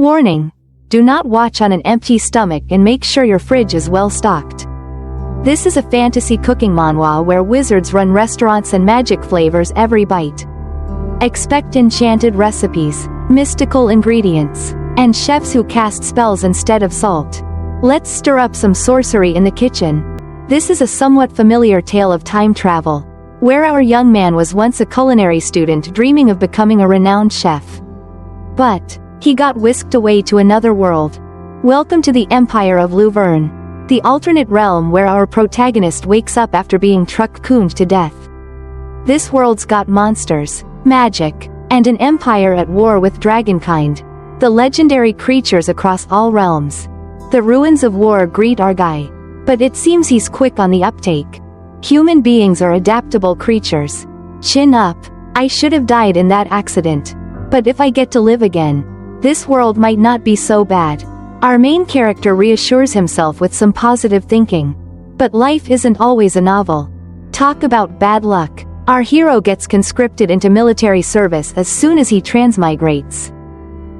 Warning! Do not watch on an empty stomach and make sure your fridge is well stocked. This is a fantasy cooking manhwa where wizards run restaurants and magic flavors every bite. Expect enchanted recipes, mystical ingredients, and chefs who cast spells instead of salt. Let's stir up some sorcery in the kitchen. This is a somewhat familiar tale of time travel, where our young man was once a culinary student dreaming of becoming a renowned chef. But he got whisked away to another world. Welcome to the Empire of Luverne, the alternate realm where our protagonist wakes up after being truck-cooned to death. This world's got monsters, magic, and an empire at war with dragonkind, the legendary creatures across all realms. The ruins of war greet our guy, but it seems he's quick on the uptake. Human beings are adaptable creatures. Chin up, I should have died in that accident. But if I get to live again, this world might not be so bad. Our main character reassures himself with some positive thinking. But life isn't always a novel. Talk about bad luck. Our hero gets conscripted into military service as soon as he transmigrates.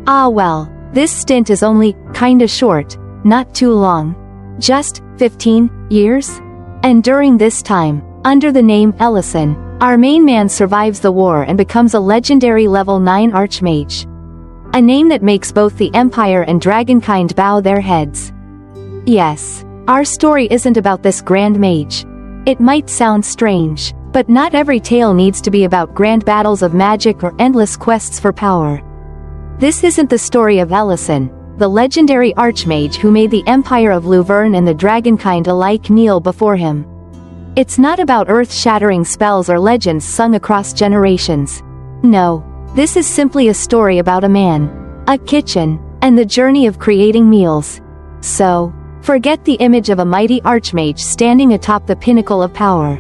Ah well, this stint is only kinda short, not too long. Just 15 years? And during this time, under the name Ellison, our main man survives the war and becomes a legendary level 9 Archmage. A name that makes both the Empire and dragonkind bow their heads. Yes, our story isn't about this grand mage. It might sound strange, but not every tale needs to be about grand battles of magic or endless quests for power. This isn't the story of Ellison, the legendary Archmage who made the Empire of Luverne and the dragonkind alike kneel before him. It's not about earth-shattering spells or legends sung across generations. No, this is simply a story about a man, a kitchen, and the journey of creating meals. So, forget the image of a mighty Archmage standing atop the pinnacle of power.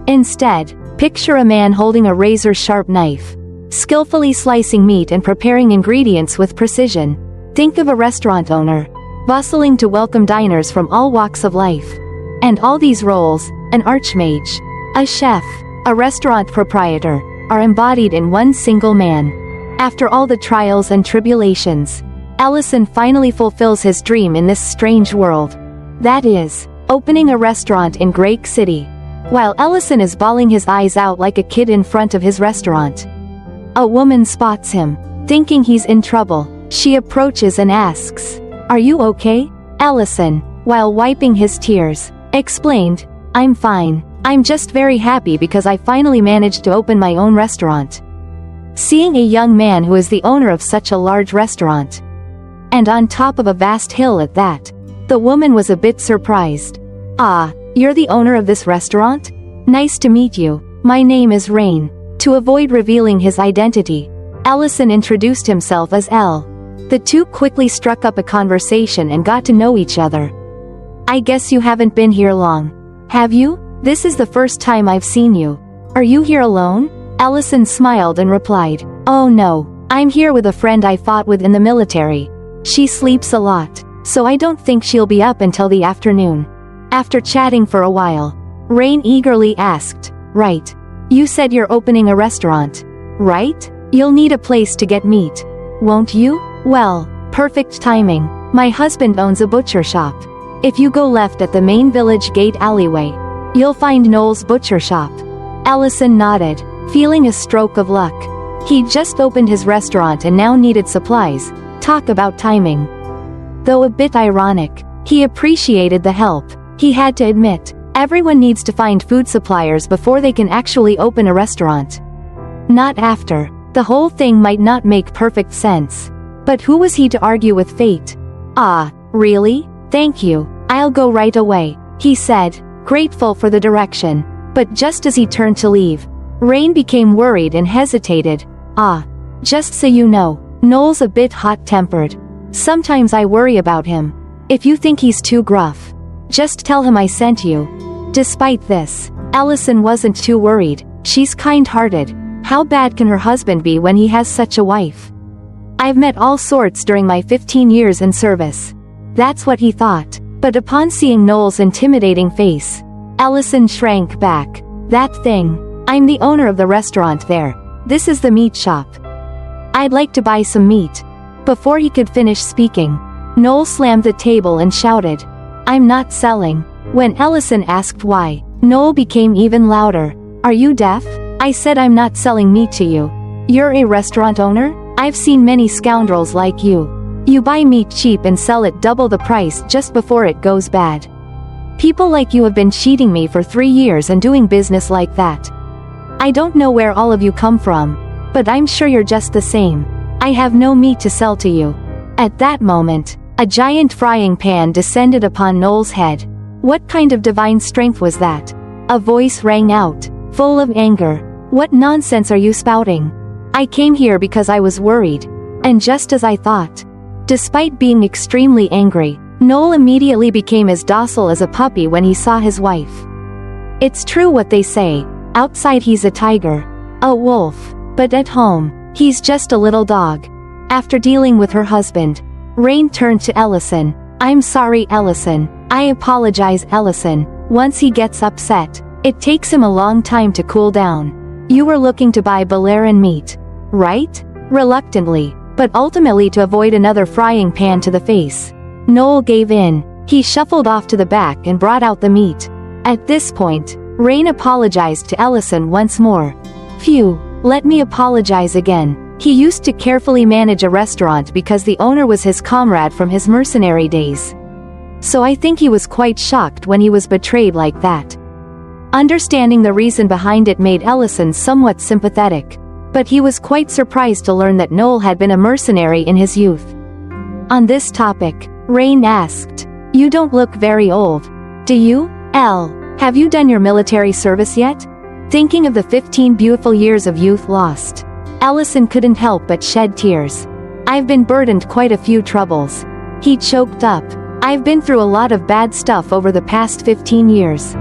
Instead, picture a man holding a razor-sharp knife, skillfully slicing meat and preparing ingredients with precision. Think of a restaurant owner, bustling to welcome diners from all walks of life. And all these roles, an archmage, a chef, a restaurant proprietor, are embodied in one single man. After all the trials and tribulations, Ellison finally fulfills his dream in this strange world. That is, opening a restaurant in Grake City. While Ellison is bawling his eyes out like a kid in front of his restaurant, a woman spots him, thinking he's in trouble. She approaches and asks, "Are you okay?" Ellison, while wiping his tears, explained, "I'm fine. I'm just very happy because I finally managed to open my own restaurant." Seeing a young man who is the owner of such a large restaurant, and on top of a vast hill at that, the woman was a bit surprised. "Ah, you're the owner of this restaurant? Nice to meet you. My name is Rain." To avoid revealing his identity, Ellison introduced himself as Elle. The two quickly struck up a conversation and got to know each other. "I guess you haven't been here long. Have you? This is the first time I've seen you. Are you here alone?" Ellison smiled and replied, "Oh no, I'm here with a friend I fought with in the military. She sleeps a lot, so I don't think she'll be up until the afternoon." After chatting for a while, Rain eagerly asked, "Right. You said you're opening a restaurant, right? You'll need a place to get meat, won't you?" "Well, perfect timing. My husband owns a butcher shop. If you go left at the main village gate alleyway, you'll find Noel's butcher shop." Ellison nodded, feeling a stroke of luck. He'd just opened his restaurant and now needed supplies. Talk about timing. Though a bit ironic, he appreciated the help. He had to admit, everyone needs to find food suppliers before they can actually open a restaurant. Not after. The whole thing might not make perfect sense. But who was he to argue with fate? "Ah, really? Thank you. I'll go right away," he said, grateful for the direction. But just as he turned to leave, Rain became worried and hesitated. "Ah, just so you know, Noel's a bit hot-tempered. Sometimes I worry about him. If you think he's too gruff, just tell him I sent you." Despite this, Ellison wasn't too worried. She's kind-hearted. How bad can her husband be when he has such a wife? "I've met all sorts during my 15 years in service." That's what he thought. But upon seeing Noel's intimidating face, Ellison shrank back. "That thing. I'm the owner of the restaurant there. This is the meat shop. I'd like to buy some meat." Before he could finish speaking, Noel slammed the table and shouted, "I'm not selling." When Ellison asked why, Noel became even louder. "Are you deaf? I said I'm not selling meat to you. You're a restaurant owner? I've seen many scoundrels like you. You buy meat cheap and sell it double the price just before it goes bad. People like you have been cheating me for 3 years and doing business like that. I don't know where all of you come from, but I'm sure you're just the same. I have no meat to sell to you." At that moment, a giant frying pan descended upon Noel's head. What kind of divine strength was that? A voice rang out, full of anger. "What nonsense are you spouting? I came here because I was worried. And just as I thought." Despite being extremely angry, Noel immediately became as docile as a puppy when he saw his wife. It's true what they say, outside he's a tiger, a wolf, but at home, he's just a little dog. After dealing with her husband, Rain turned to Ellison. "I'm sorry, Ellison. I apologize, Ellison." Once he gets upset, it takes him a long time to cool down. "You were looking to buy Balearan meat, right?" Reluctantly, but ultimately to avoid another frying pan to the face, Noel gave in. He shuffled off to the back and brought out the meat. At this point, Rain apologized to Ellison once more. "Phew, let me apologize again. He used to carefully manage a restaurant because the owner was his comrade from his mercenary days. So I think he was quite shocked when he was betrayed like that." Understanding the reason behind it made Ellison somewhat sympathetic, but he was quite surprised to learn that Noel had been a mercenary in his youth. On this topic, Rain asked, "You don't look very old. Do you, Elle? Have you done your military service yet?" Thinking of the 15 beautiful years of youth lost, Ellison couldn't help but shed tears. "I've been burdened quite a few troubles." He choked up. "I've been through a lot of bad stuff over the past 15 years.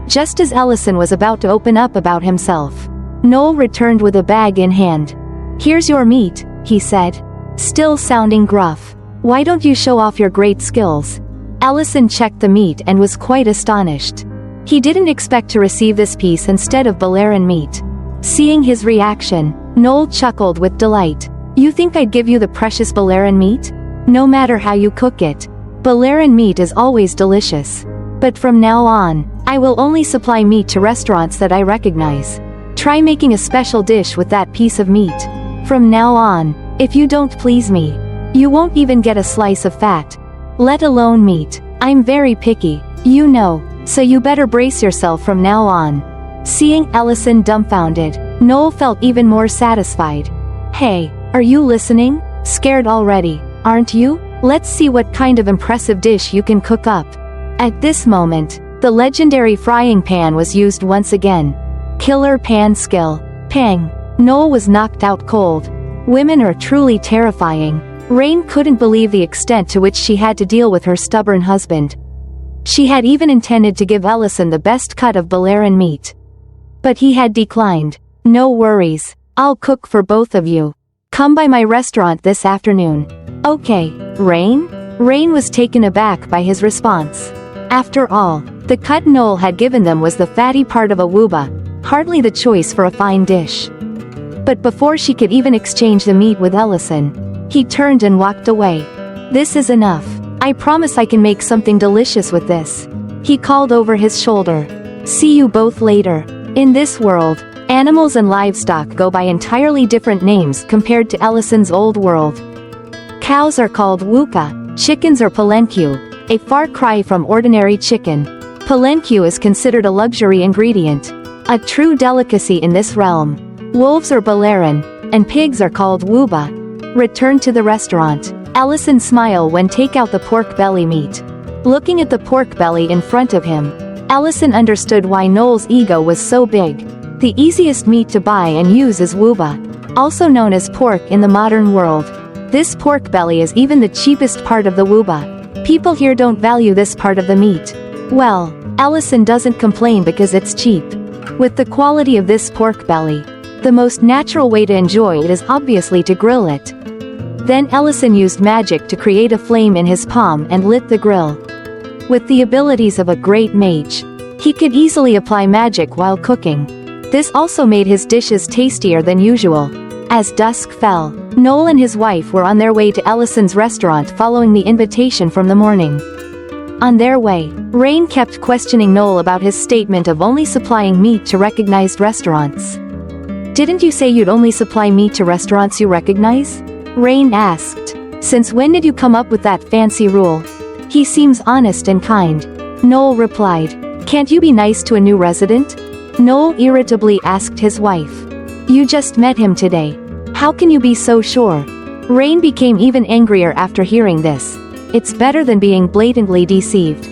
Just as Ellison was about to open up about himself, Noel returned with a bag in hand. "Here's your meat," he said, still sounding gruff. "Why don't you show off your great skills?" Ellison checked the meat and was quite astonished. He didn't expect to receive this piece instead of Balearan meat. Seeing his reaction, Noel chuckled with delight. "You think I'd give you the precious Balearan meat? No matter how you cook it, Balearan meat is always delicious. But from now on, I will only supply meat to restaurants that I recognize. Try making a special dish with that piece of meat. From now on, if you don't please me, you won't even get a slice of fat. Let alone meat. I'm very picky, you know, so you better brace yourself from now on." Seeing Ellison dumbfounded, Noel felt even more satisfied. "Hey, are you listening? Scared already, aren't you? Let's see what kind of impressive dish you can cook up." At this moment, the legendary frying pan was used once again. Killer pan skill. Pang. Noel was knocked out cold. Women are truly terrifying. Rain couldn't believe the extent to which she had to deal with her stubborn husband. She had even intended to give Ellison the best cut of Balearan meat, but he had declined. "No worries, I'll cook for both of you. Come by my restaurant this afternoon." "Okay, Rain?" Rain was taken aback by his response. After all, the cut Noel had given them was the fatty part of a wooba, hardly the choice for a fine dish. But before she could even exchange the meat with Ellison, he turned and walked away. "This is enough. I promise I can make something delicious with this," he called over his shoulder. "See you both later." In this world, animals and livestock go by entirely different names compared to Ellison's old world. Cows are called wuka, chickens are palenque, a far cry from ordinary chicken. Palenque is considered a luxury ingredient, a true delicacy in this realm. Wolves are Balearan, and pigs are called wuba. Return to the restaurant. Ellison smiled when take out the pork belly meat. Looking at the pork belly in front of him, Ellison understood why Noel's ego was so big. The easiest meat to buy and use is wuba, also known as pork in the modern world. This pork belly is even the cheapest part of the wuba. People here don't value this part of the meat. Well, Ellison doesn't complain because it's cheap. With the quality of this pork belly, the most natural way to enjoy it is obviously to grill it. Then Ellison used magic to create a flame in his palm and lit the grill. With the abilities of a great mage, he could easily apply magic while cooking. This also made his dishes tastier than usual. As dusk fell, Noel and his wife were on their way to Ellison's restaurant following the invitation from the morning. On their way, Rain kept questioning Noel about his statement of only supplying meat to recognized restaurants. "Didn't you say you'd only supply meat to restaurants you recognize?" Rain asked. "Since when did you come up with that fancy rule? He seems honest and kind." Noel replied. "Can't you be nice to a new resident?" Noel irritably asked his wife. "You just met him today. How can you be so sure?" Rain became even angrier after hearing this. "It's better than being blatantly deceived.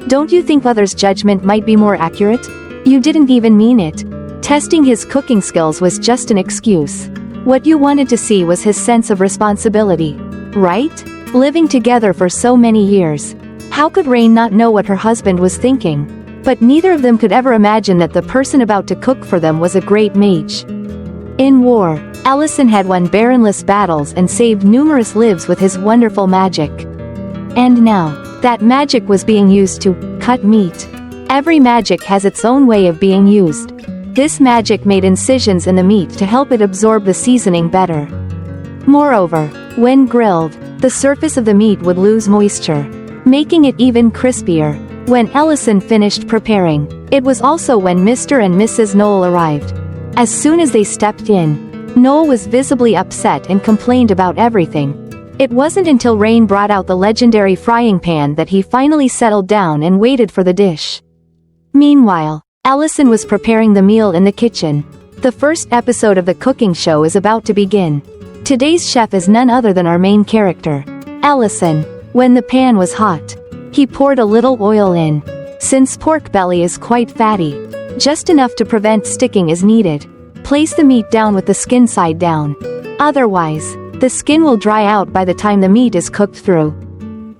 Don't you think others' judgment might be more accurate? You didn't even mean it. Testing his cooking skills was just an excuse. What you wanted to see was his sense of responsibility. Right? Living together for so many years. How could Rain not know what her husband was thinking? But neither of them could ever imagine that the person about to cook for them was a great mage. In war, Ellison had won barrenless battles and saved numerous lives with his wonderful magic. And now, that magic was being used to cut meat. Every magic has its own way of being used. This magic made incisions in the meat to help it absorb the seasoning better. Moreover, when grilled, the surface of the meat would lose moisture, making it even crispier. When Ellison finished preparing, it was also when Mr. and Mrs. Noel arrived. As soon as they stepped in, Noel was visibly upset and complained about everything. It wasn't until Rain brought out the legendary frying pan that he finally settled down and waited for the dish. Meanwhile, Ellison was preparing the meal in the kitchen. The first episode of the cooking show is about to begin. Today's chef is none other than our main character, Ellison. When the pan was hot, he poured a little oil in. Since pork belly is quite fatty, just enough to prevent sticking is needed. Place the meat down with the skin side down. Otherwise, the skin will dry out by the time the meat is cooked through,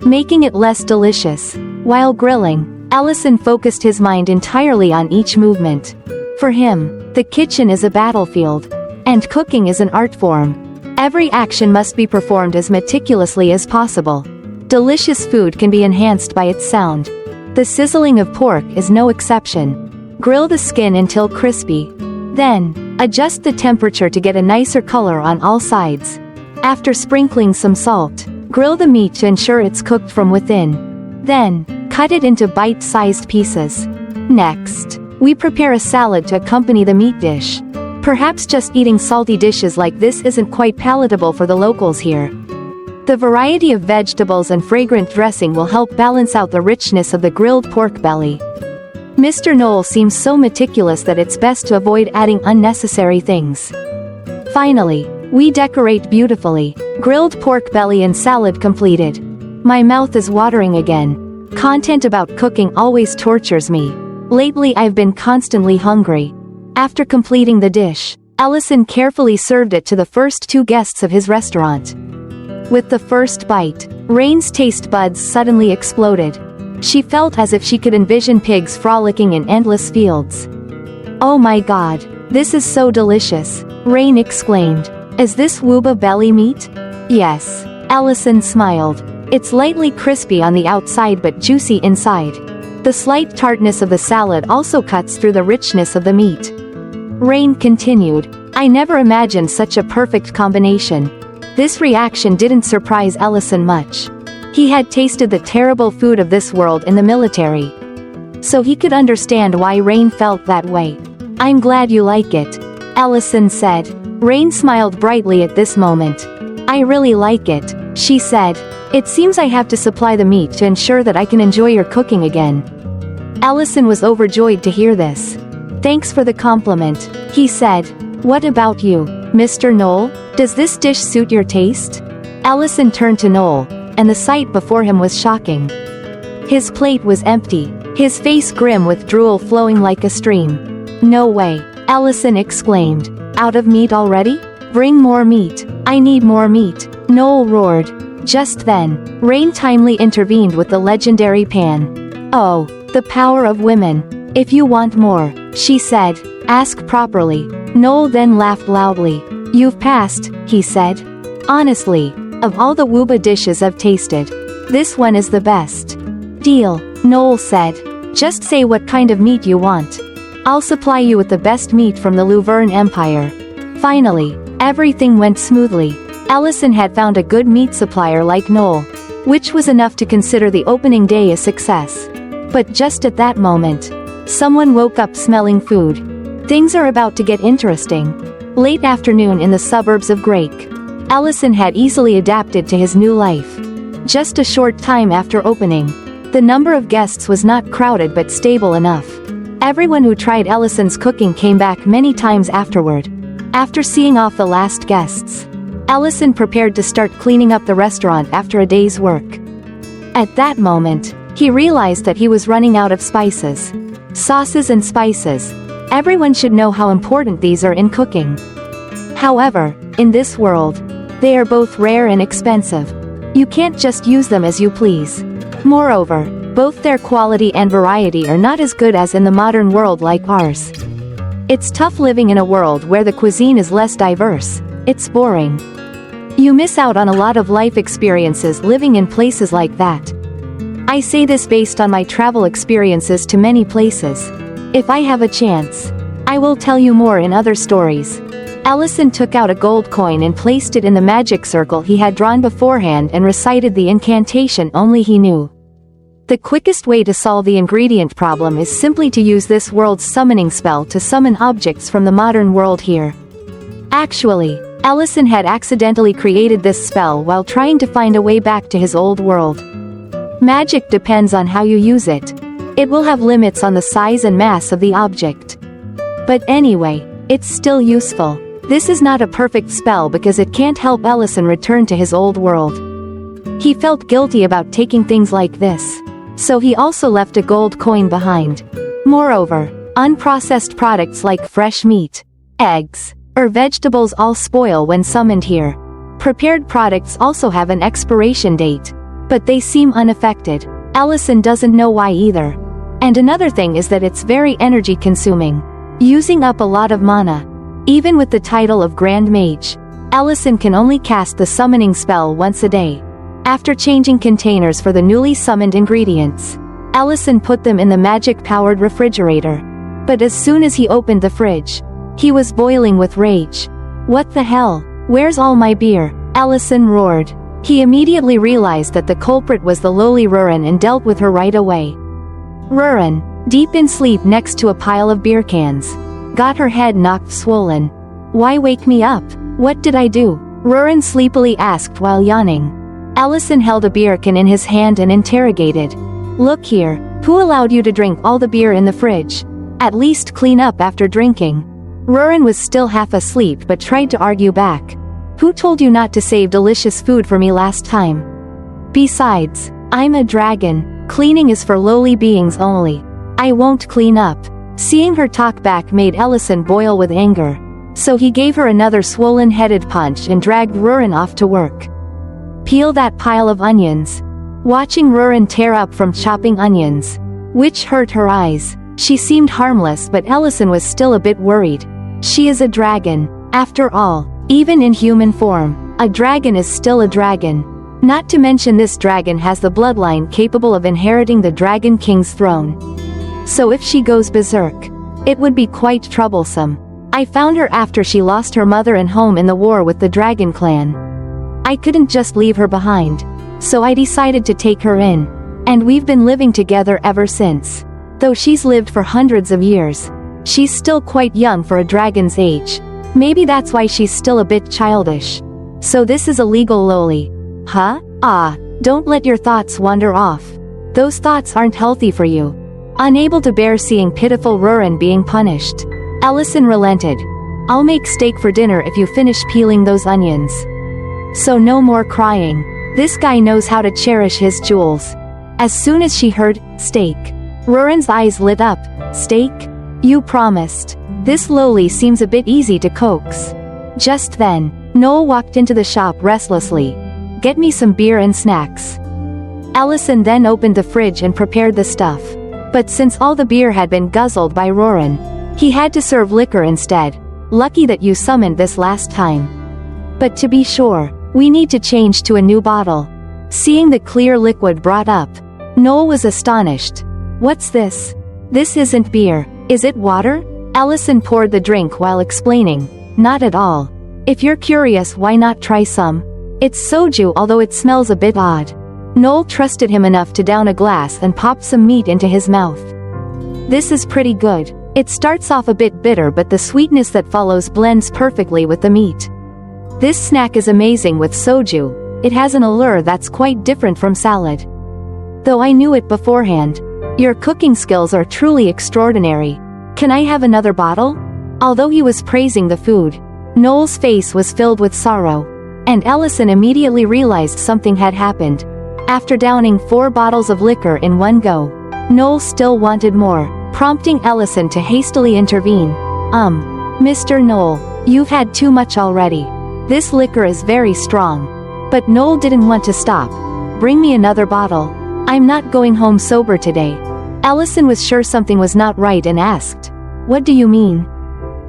making it less delicious. While grilling, Ellison focused his mind entirely on each movement. For him, the kitchen is a battlefield, and cooking is an art form. Every action must be performed as meticulously as possible. Delicious food can be enhanced by its sound. The sizzling of pork is no exception. Grill the skin until crispy. Then, adjust the temperature to get a nicer color on all sides. After sprinkling some salt, grill the meat to ensure it's cooked from within. Then, cut it into bite-sized pieces. Next, we prepare a salad to accompany the meat dish. Perhaps just eating salty dishes like this isn't quite palatable for the locals here. The variety of vegetables and fragrant dressing will help balance out the richness of the grilled pork belly. Mr. Noel seems so meticulous that it's best to avoid adding unnecessary things. Finally, we decorate beautifully. Grilled pork belly and salad completed. My mouth is watering again. Content about cooking always tortures me. Lately I've been constantly hungry. After completing the dish, Ellison carefully served it to the first two guests of his restaurant. With the first bite, Rain's taste buds suddenly exploded. She felt as if she could envision pigs frolicking in endless fields. "Oh my god, this is so delicious," Rain exclaimed. "Is this wooba belly meat?" "Yes," Ellison smiled. "It's lightly crispy on the outside but juicy inside." The slight tartness of the salad also cuts through the richness of the meat. Rain continued, "I never imagined such a perfect combination." This reaction didn't surprise Ellison much. He had tasted the terrible food of this world in the military, so he could understand why Rain felt that way. "I'm glad you like it," Ellison said. Rain smiled brightly at this moment. "I really like it," she said. "It seems I have to supply the meat to ensure that I can enjoy your cooking again." Ellison was overjoyed to hear this. "Thanks for the compliment," he said. "What about you, Mr. Noel? Does this dish suit your taste?" Ellison turned to Noel, and the sight before him was shocking. His plate was empty, his face grim with drool flowing like a stream. "No way," Ellison exclaimed. "Out of meat already? Bring more meat. I need more meat," Noel roared. Just then, Rain timely intervened with the legendary pan. "Oh, the power of women. If you want more," she said, "ask properly." Noel then laughed loudly. "You've passed," he said. "Honestly, of all the wooba dishes I've tasted, this one is the best." "Deal," Noel said. "Just say what kind of meat you want. I'll supply you with the best meat from the Luverne Empire." Finally, Everything went smoothly. Ellison had found a good meat supplier like Noel, which was enough to consider the opening day a success. But just at that moment, someone woke up smelling food. Things are about to get interesting. Late afternoon in the suburbs of Grake. Ellison had easily adapted to his new life. Just a short time after opening, the number of guests was not crowded but stable enough. Everyone who tried Ellison's cooking came back many times afterward. After seeing off the last guests, Ellison prepared to start cleaning up the restaurant after a day's work. At that moment, he realized that he was running out of spices. Sauces and spices. Everyone should know how important these are in cooking. However, in this world, they are both rare and expensive. You can't just use them as you please. Moreover, both their quality and variety are not as good as in the modern world like ours. It's tough living in a world where the cuisine is less diverse. It's boring. You miss out on a lot of life experiences living in places like that. I say this based on my travel experiences to many places. If I have a chance, I will tell you more in other stories. Ellison took out a gold coin and placed it in the magic circle he had drawn beforehand and recited the incantation only he knew. The quickest way to solve the ingredient problem is simply to use this world's summoning spell to summon objects from the modern world here. Actually, Ellison had accidentally created this spell while trying to find a way back to his old world. Magic depends on how you use it. It will have limits on the size and mass of the object. But anyway, it's still useful. This is not a perfect spell because it can't help Ellison return to his old world. He felt guilty about taking things like this, so he also left a gold coin behind. Moreover, unprocessed products like fresh meat, eggs, or vegetables all spoil when summoned here. Prepared products also have an expiration date, but they seem unaffected. Ellison doesn't know why either. And another thing is that it's very energy consuming, using up a lot of mana. Even with the title of Grand Mage, Ellison can only cast the summoning spell once a day. After changing containers for the newly summoned ingredients, Ellison put them in the magic-powered refrigerator. But as soon as he opened the fridge, he was boiling with rage. What the hell? Where's all my beer? Ellison roared. He immediately realized that the culprit was the lowly Rurin and dealt with her right away. Rurin, deep in sleep next to a pile of beer cans, got her head knocked swollen. Why wake me up? What did I do? Rurin sleepily asked while yawning. Ellison held a beer can in his hand and interrogated. Look here, who allowed you to drink all the beer in the fridge? At least clean up after drinking. Rurin was still half asleep but tried to argue back. Who told you not to save delicious food for me last time? Besides, I'm a dragon. Cleaning is for lowly beings only. I won't clean up. Seeing her talk back made Ellison boil with anger. So he gave her another swollen-headed punch and dragged Rurin off to work. Peel that pile of onions. Watching Rurin tear up from chopping onions, which hurt her eyes, she seemed harmless but Ellison was still a bit worried. She is a dragon. After all, even in human form, a dragon is still a dragon. Not to mention this dragon has the bloodline capable of inheriting the Dragon King's throne. So if she goes berserk, it would be quite troublesome. I found her after she lost her mother and home in the war with the Dragon Clan. I couldn't just leave her behind, so I decided to take her in, and we've been living together ever since. Though she's lived for hundreds of years, she's still quite young for a dragon's age. Maybe that's why she's still a bit childish. So this is a legal lowly. Huh? Ah, don't let your thoughts wander off. Those thoughts aren't healthy for you. Unable to bear seeing pitiful Rurin being punished, Ellison relented. I'll make steak for dinner if you finish peeling those onions. So no more crying. This guy knows how to cherish his jewels. As soon as she heard, steak, Rurin's eyes lit up. Steak? You promised. This lowly seems a bit easy to coax. Just then, Noel walked into the shop restlessly. Get me some beer and snacks. Ellison then opened the fridge and prepared the stuff. But since all the beer had been guzzled by Rurin, he had to serve liquor instead. Lucky that you summoned this last time. But to be sure, we need to change to a new bottle. Seeing the clear liquid brought up, Noel was astonished. What's this? This isn't beer, is it water? Ellison poured the drink while explaining. Not at all. If you're curious, why not try some? It's soju, although it smells a bit odd. Noel trusted him enough to down a glass and pop some meat into his mouth. This is pretty good. It starts off a bit bitter, but the sweetness that follows blends perfectly with the meat. This snack is amazing with soju. It has an allure that's quite different from salad. Though I knew it beforehand. Your cooking skills are truly extraordinary. Can I have another bottle? Although he was praising the food, Noel's face was filled with sorrow. And Ellison immediately realized something had happened. After downing 4 bottles of liquor in one go, Noel still wanted more, prompting Ellison to hastily intervene. Mr. Noel, you've had too much already. This liquor is very strong. But Noel didn't want to stop. Bring me another bottle. I'm not going home sober today. Ellison was sure something was not right and asked, "What do you mean?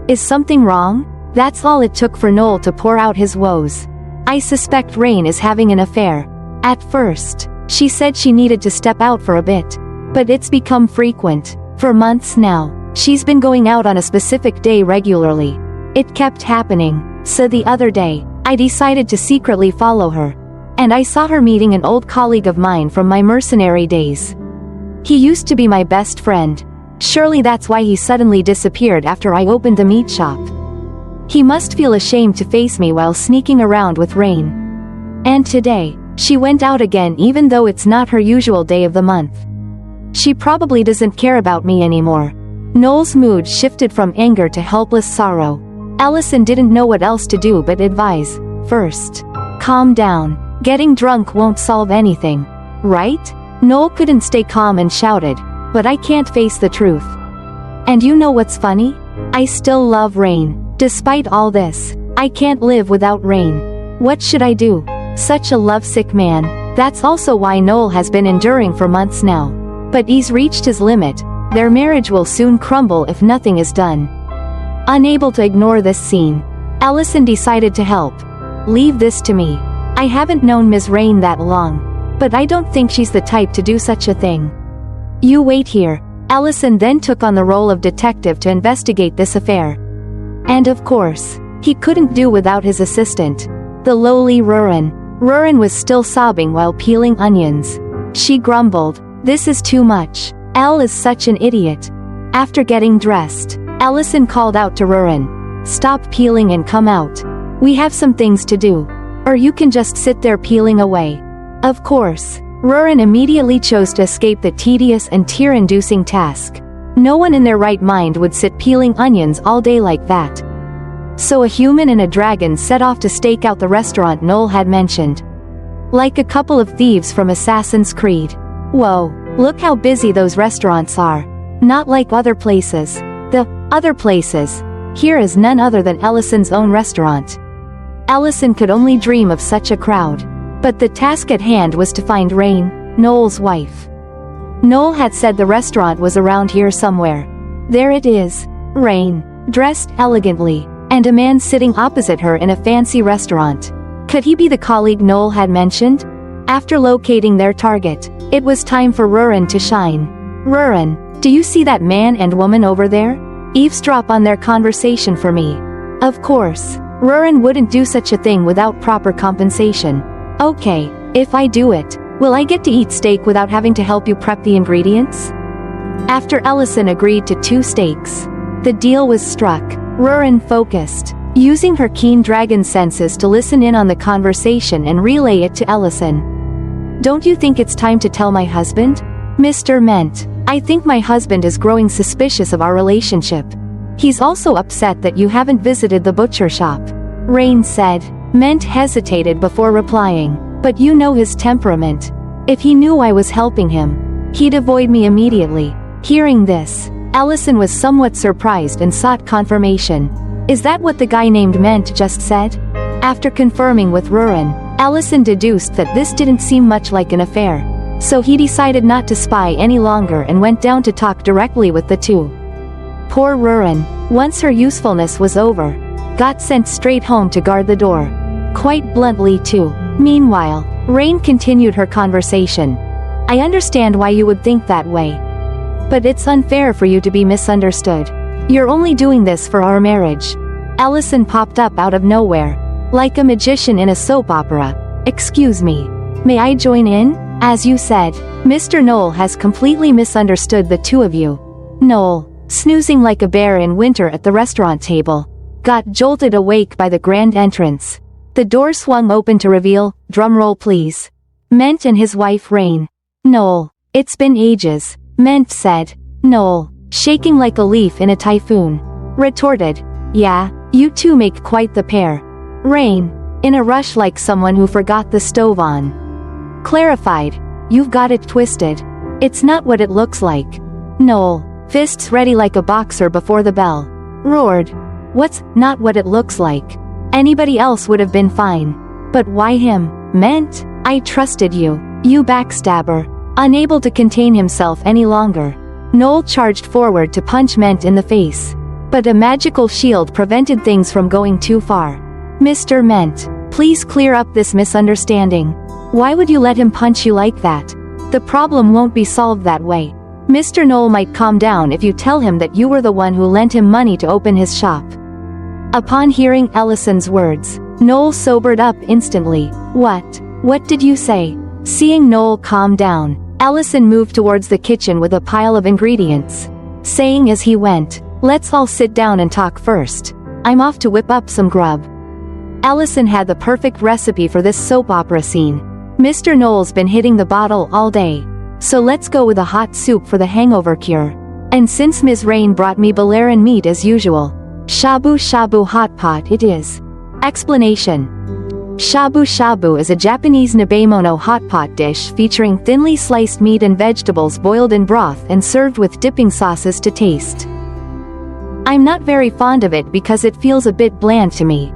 Is something wrong?" That's all it took for Noel to pour out his woes. "I suspect Rain is having an affair. At first, she said she needed to step out for a bit. But it's become frequent. For months now, she's been going out on a specific day regularly. It kept happening, so the other day, I decided to secretly follow her. And I saw her meeting an old colleague of mine from my mercenary days. He used to be my best friend. Surely that's why he suddenly disappeared after I opened the meat shop. He must feel ashamed to face me while sneaking around with Rain. And today, she went out again even though it's not her usual day of the month. She probably doesn't care about me anymore." Noel's mood shifted from anger to helpless sorrow. Ellison didn't know what else to do but advise, "First, calm down. Getting drunk won't solve anything. Right?" Noel couldn't stay calm and shouted, "But I can't face the truth. And you know what's funny? I still love Rain. Despite all this, I can't live without Rain. What should I do? Such a lovesick man." That's also why Noel has been enduring for months now. But he's reached his limit. Their marriage will soon crumble if nothing is done. Unable to ignore this scene, Ellison decided to help. "Leave this to me. I haven't known Ms. Rain that long. But I don't think she's the type to do such a thing. You wait here." Ellison then took on the role of detective to investigate this affair. And of course, he couldn't do without his assistant, the lowly Rurin. Rurin was still sobbing while peeling onions. She grumbled, "This is too much. Elle is such an idiot." After getting dressed, Ellison called out to Rurin, "Stop peeling and come out. We have some things to do. Or you can just sit there peeling away." Of course, Rurin immediately chose to escape the tedious and tear-inducing task. No one in their right mind would sit peeling onions all day like that. So a human and a dragon set off to stake out the restaurant Noel had mentioned. Like a couple of thieves from Assassin's Creed. Whoa, look how busy those restaurants are. Not like other places. The other places. Here is none other than Ellison's own restaurant. Ellison could only dream of such a crowd. But the task at hand was to find Rain, Noel's wife. Noel had said the restaurant was around here somewhere. There it is. Rain, dressed elegantly, and a man sitting opposite her in a fancy restaurant. Could he be the colleague Noel had mentioned? After locating their target, it was time for Rurin to shine. "Rurin, do you see that man and woman over there? Eavesdrop on their conversation for me." Of course, Rurin wouldn't do such a thing without proper compensation. "Okay, if I do it, will I get to eat steak without having to help you prep the ingredients?" After Ellison agreed to 2 steaks, the deal was struck. Rurin focused, using her keen dragon senses to listen in on the conversation and relay it to Ellison. "Don't you think it's time to tell my husband? Mr. Ment, I think my husband is growing suspicious of our relationship. He's also upset that you haven't visited the butcher shop," Rain said. Ment hesitated before replying, "But you know his temperament. If he knew I was helping him, he'd avoid me immediately." Hearing this, Ellison was somewhat surprised and sought confirmation. "Is that what the guy named Ment just said?" After confirming with Rurin, Ellison deduced that this didn't seem much like an affair. So he decided not to spy any longer and went down to talk directly with the two. Poor Rurin, once her usefulness was over, got sent straight home to guard the door. Quite bluntly too. Meanwhile, Rain continued her conversation. "I understand why you would think that way. But it's unfair for you to be misunderstood. You're only doing this for our marriage." Ellison popped up out of nowhere, like a magician in a soap opera. "Excuse me. May I join in?" "As you said, Mr. Knoll has completely misunderstood the two of you." Knoll, snoozing like a bear in winter at the restaurant table, got jolted awake by the grand entrance. The door swung open to reveal, drumroll please, Ment and his wife Rain. "Knoll, it's been ages," Ment said. Knoll, shaking like a leaf in a typhoon, retorted, "Yeah, you two make quite the pair." Rain, in a rush like someone who forgot the stove on, clarified, "You've got it twisted. It's not what it looks like." Knoll, fists ready like a boxer before the bell, roared, "What's not what it looks like? Anybody else would have been fine. But why him, Ment? I trusted you, you backstabber." Unable to contain himself any longer, Knoll charged forward to punch Ment in the face. But a magical shield prevented things from going too far. "Mr. Ment, please clear up this misunderstanding. Why would you let him punch you like that? The problem won't be solved that way. Mr. Knoll might calm down if you tell him that you were the one who lent him money to open his shop." Upon hearing Ellison's words, Knoll sobered up instantly. What did you say?" Seeing Knoll calm down, Ellison moved towards the kitchen with a pile of ingredients, saying as he went, "Let's all sit down and talk first. I'm off to whip up some grub." Ellison had the perfect recipe for this soap opera scene. Mr. Knoll's been hitting the bottle all day, so let's go with a hot soup for the hangover cure. And since Ms. Rain brought me Balearin meat as usual, shabu shabu hot pot it is. Explanation: shabu shabu is a Japanese nabemono hot pot dish featuring thinly sliced meat and vegetables boiled in broth and served with dipping sauces to taste. I'm not very fond of it because it feels a bit bland to me.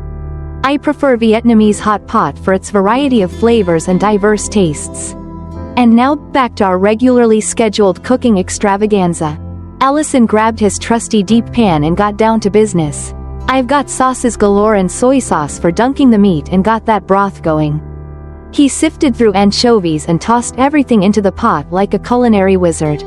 I prefer Vietnamese hot pot for its variety of flavors and diverse tastes. And now back to our regularly scheduled cooking extravaganza. Ellison grabbed his trusty deep pan and got down to business. "I've got sauces galore and soy sauce for dunking the meat and got that broth going." He sifted through anchovies and tossed everything into the pot like a culinary wizard.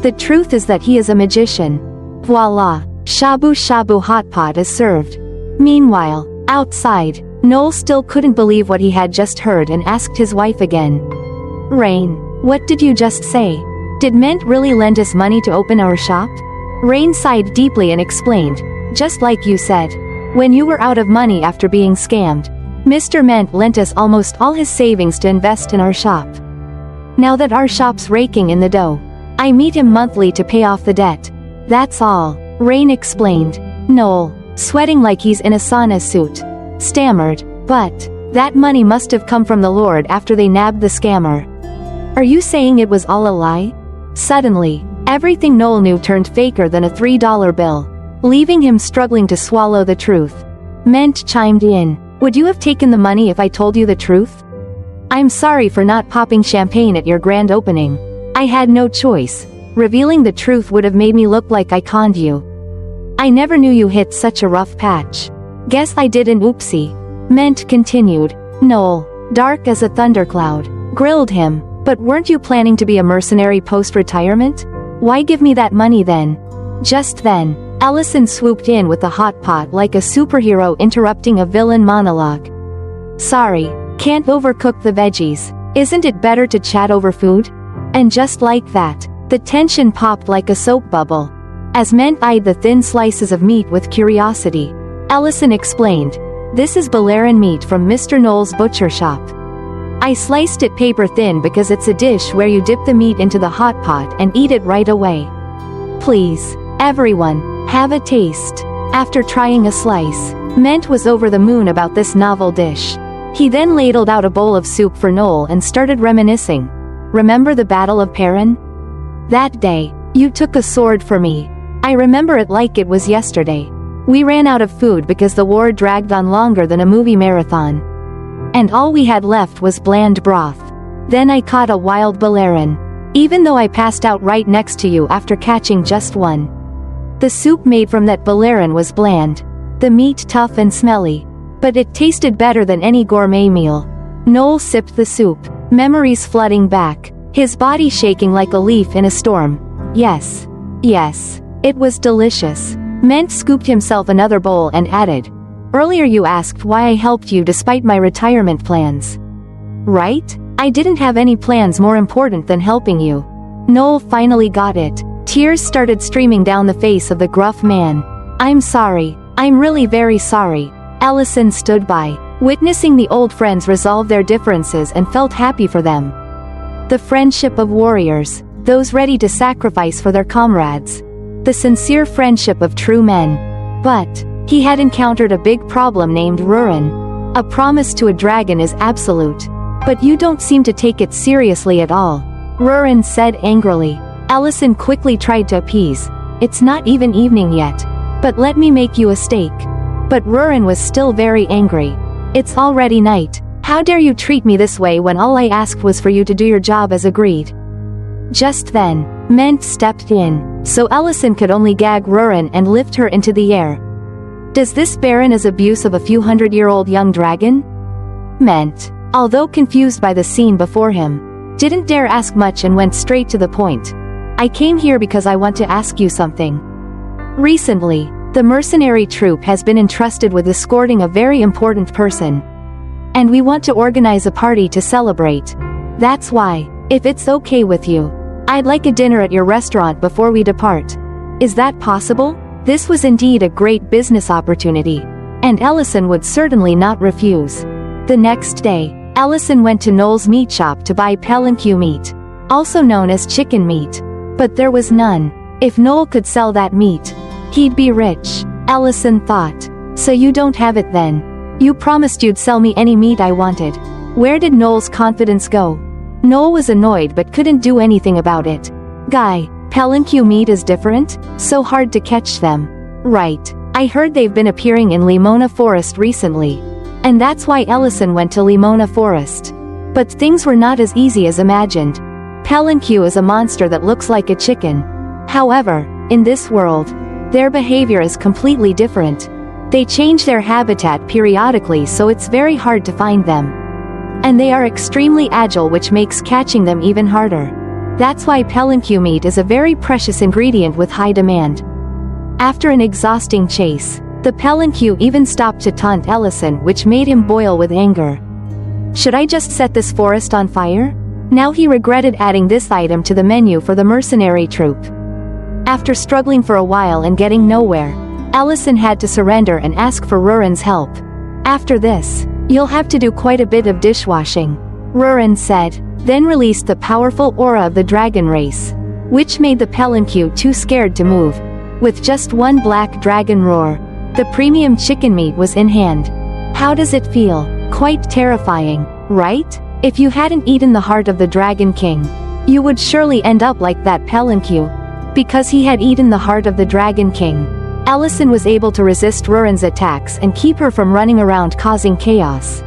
The truth is that he is a magician. Voila! Shabu shabu hot pot is served. Meanwhile, outside, Knoll still couldn't believe what he had just heard and asked his wife again. "Rain, what did you just say? Did Ment really lend us money to open our shop?" Rain sighed deeply and explained, "Just like you said. When you were out of money after being scammed, Mr. Ment lent us almost all his savings to invest in our shop. Now that our shop's raking in the dough, I meet him monthly to pay off the debt. That's all," Rain explained. Knoll, sweating like he's in a sauna suit, stammered, "But that money must have come from the Lord after they nabbed the scammer. Are you saying it was all a lie?" Suddenly, everything Knoll knew turned faker than a $3 bill, leaving him struggling to swallow the truth. Ment chimed in, "Would you have taken the money if I told you the truth? I'm sorry for not popping champagne at your grand opening. I had no choice. Revealing the truth would have made me look like I conned you. I never knew you hit such a rough patch. Guess I did an oopsie." Ment continued. Knoll, dark as a thundercloud, grilled him, "But weren't you planning to be a mercenary post-retirement? Why give me that money then?" Just then, Ellison swooped in with the hot pot like a superhero interrupting a villain monologue. "Sorry, can't overcook the veggies. Isn't it better to chat over food?" And just like that, the tension popped like a soap bubble. As Ment eyed the thin slices of meat with curiosity, Ellison explained, "This is Balearin meat from Mr. Knoll's butcher shop. I sliced it paper thin because it's a dish where you dip the meat into the hot pot and eat it right away. Please, everyone, have a taste." After trying a slice, Ment was over the moon about this novel dish. He then ladled out a bowl of soup for Knoll and started reminiscing. "Remember the Battle of Perrin? That day, you took a sword for me. I remember it like it was yesterday. We ran out of food because the war dragged on longer than a movie marathon. And all we had left was bland broth. Then I caught a wild Balearin, even though I passed out right next to you after catching just one. The soup made from that Balearin was bland, the meat tough and smelly, but it tasted better than any gourmet meal." Knoll sipped the soup, memories flooding back, his body shaking like a leaf in a storm. Yes, it was delicious. Ment scooped himself another bowl and added, "Earlier you asked why I helped you despite my retirement plans. Right? I didn't have any plans more important than helping you." Noel finally got it. Tears started streaming down the face of the gruff man. "I'm sorry. I'm really very sorry." Allison stood by, witnessing the old friends resolve their differences and felt happy for them. The friendship of warriors, those ready to sacrifice for their comrades. The sincere friendship of true men. But he had encountered a big problem named Rurin. A promise to a dragon is absolute. But you don't seem to take it seriously at all, Rurin said angrily. Allison quickly tried to appease. "It's not even evening yet. But let me make you a steak." But Rurin was still very angry. "It's already night. How dare you treat me this way when all I asked was for you to do your job as agreed?" Just then, Ment stepped in, so Allison could only gag Rurin and lift her into the air. "Does this Baron is abuse of a few hundred-year-old young dragon?" Ment, although confused by the scene before him, didn't dare ask much and went straight to the point. "I came here because I want to ask you something. Recently, the mercenary troop has been entrusted with escorting a very important person. And we want to organize a party to celebrate. That's why, if it's okay with you, I'd like a dinner at your restaurant before we depart. Is that possible?" This was indeed a great business opportunity, and Ellison would certainly not refuse. The next day, Ellison went to Noel's meat shop to buy palanque meat, also known as chicken meat. But there was none. If Noel could sell that meat, he'd be rich, Ellison thought. "So you don't have it then? You promised you'd sell me any meat I wanted." Where did Noel's confidence go? Noel was annoyed but couldn't do anything about it. "Guy, palanque meat is different? So hard to catch them." "Right. I heard they've been appearing in Limona Forest recently. And that's why Ellison went to Limona Forest. But things were not as easy as imagined. Palanque is a monster that looks like a chicken. However, in this world, their behavior is completely different. They change their habitat periodically, so it's very hard to find them. And they are extremely agile, which makes catching them even harder. That's why palanque meat is a very precious ingredient with high demand." After an exhausting chase, the palanque even stopped to taunt Ellison, which made him boil with anger. Should I just set this forest on fire? Now he regretted adding this item to the menu for the mercenary troop. After struggling for a while and getting nowhere, Ellison had to surrender and ask for Rurin's help. "After this, you'll have to do quite a bit of dishwashing," Rurin said, then released the powerful aura of the dragon race, which made the palanque too scared to move. With just one black dragon roar, the premium chicken meat was in hand. How does it feel? Quite terrifying, right? If you hadn't eaten the heart of the Dragon King, you would surely end up like that palanque. Because he had eaten the heart of the Dragon King, Ellison was able to resist Rurin's attacks and keep her from running around causing chaos.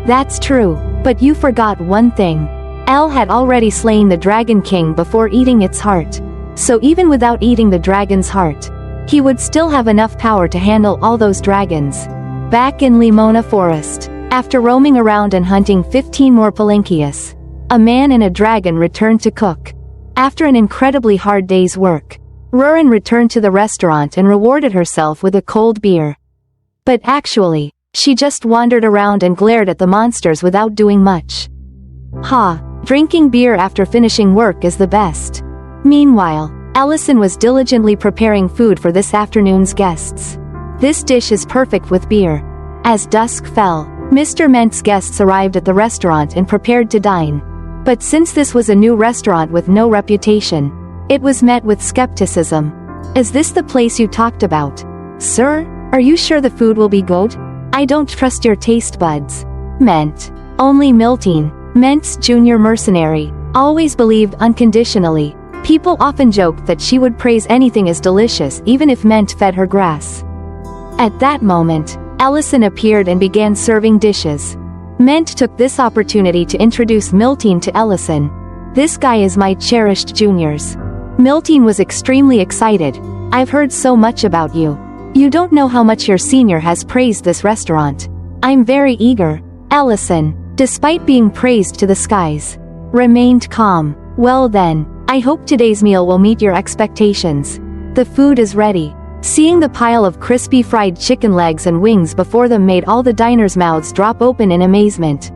That's true, but you forgot one thing. Elle had already slain the Dragon King before eating its heart. So even without eating the dragon's heart, he would still have enough power to handle all those dragons. Back in Limona Forest, after roaming around and hunting 15 more palanques, a man and a dragon returned to cook. After an incredibly hard day's work, Rurin returned to the restaurant and rewarded herself with a cold beer. But actually, she just wandered around and glared at the monsters without doing much. Drinking beer after finishing work is the best. Meanwhile, Ellison was diligently preparing food for this afternoon's guests. This dish is perfect with beer. As dusk fell, Mr. Ment's guests arrived at the restaurant and prepared to dine. But since this was a new restaurant with no reputation, it was met with skepticism. "Is this the place you talked about? Sir, are you sure the food will be good? I don't trust your taste buds." Ment. Only Miltine, Ment's junior mercenary, always believed unconditionally. People often joked that she would praise anything as delicious even if Ment fed her grass. At that moment, Ellison appeared and began serving dishes. Ment took this opportunity to introduce Miltine to Ellison. "This guy is my cherished juniors." Miltine was extremely excited. "I've heard so much about you. You don't know how much your senior has praised this restaurant." "I'm very eager." Ellison, despite being praised to the skies, remained calm. "Well then, I hope today's meal will meet your expectations. The food is ready." Seeing the pile of crispy fried chicken legs and wings before them made all the diners' mouths drop open in amazement.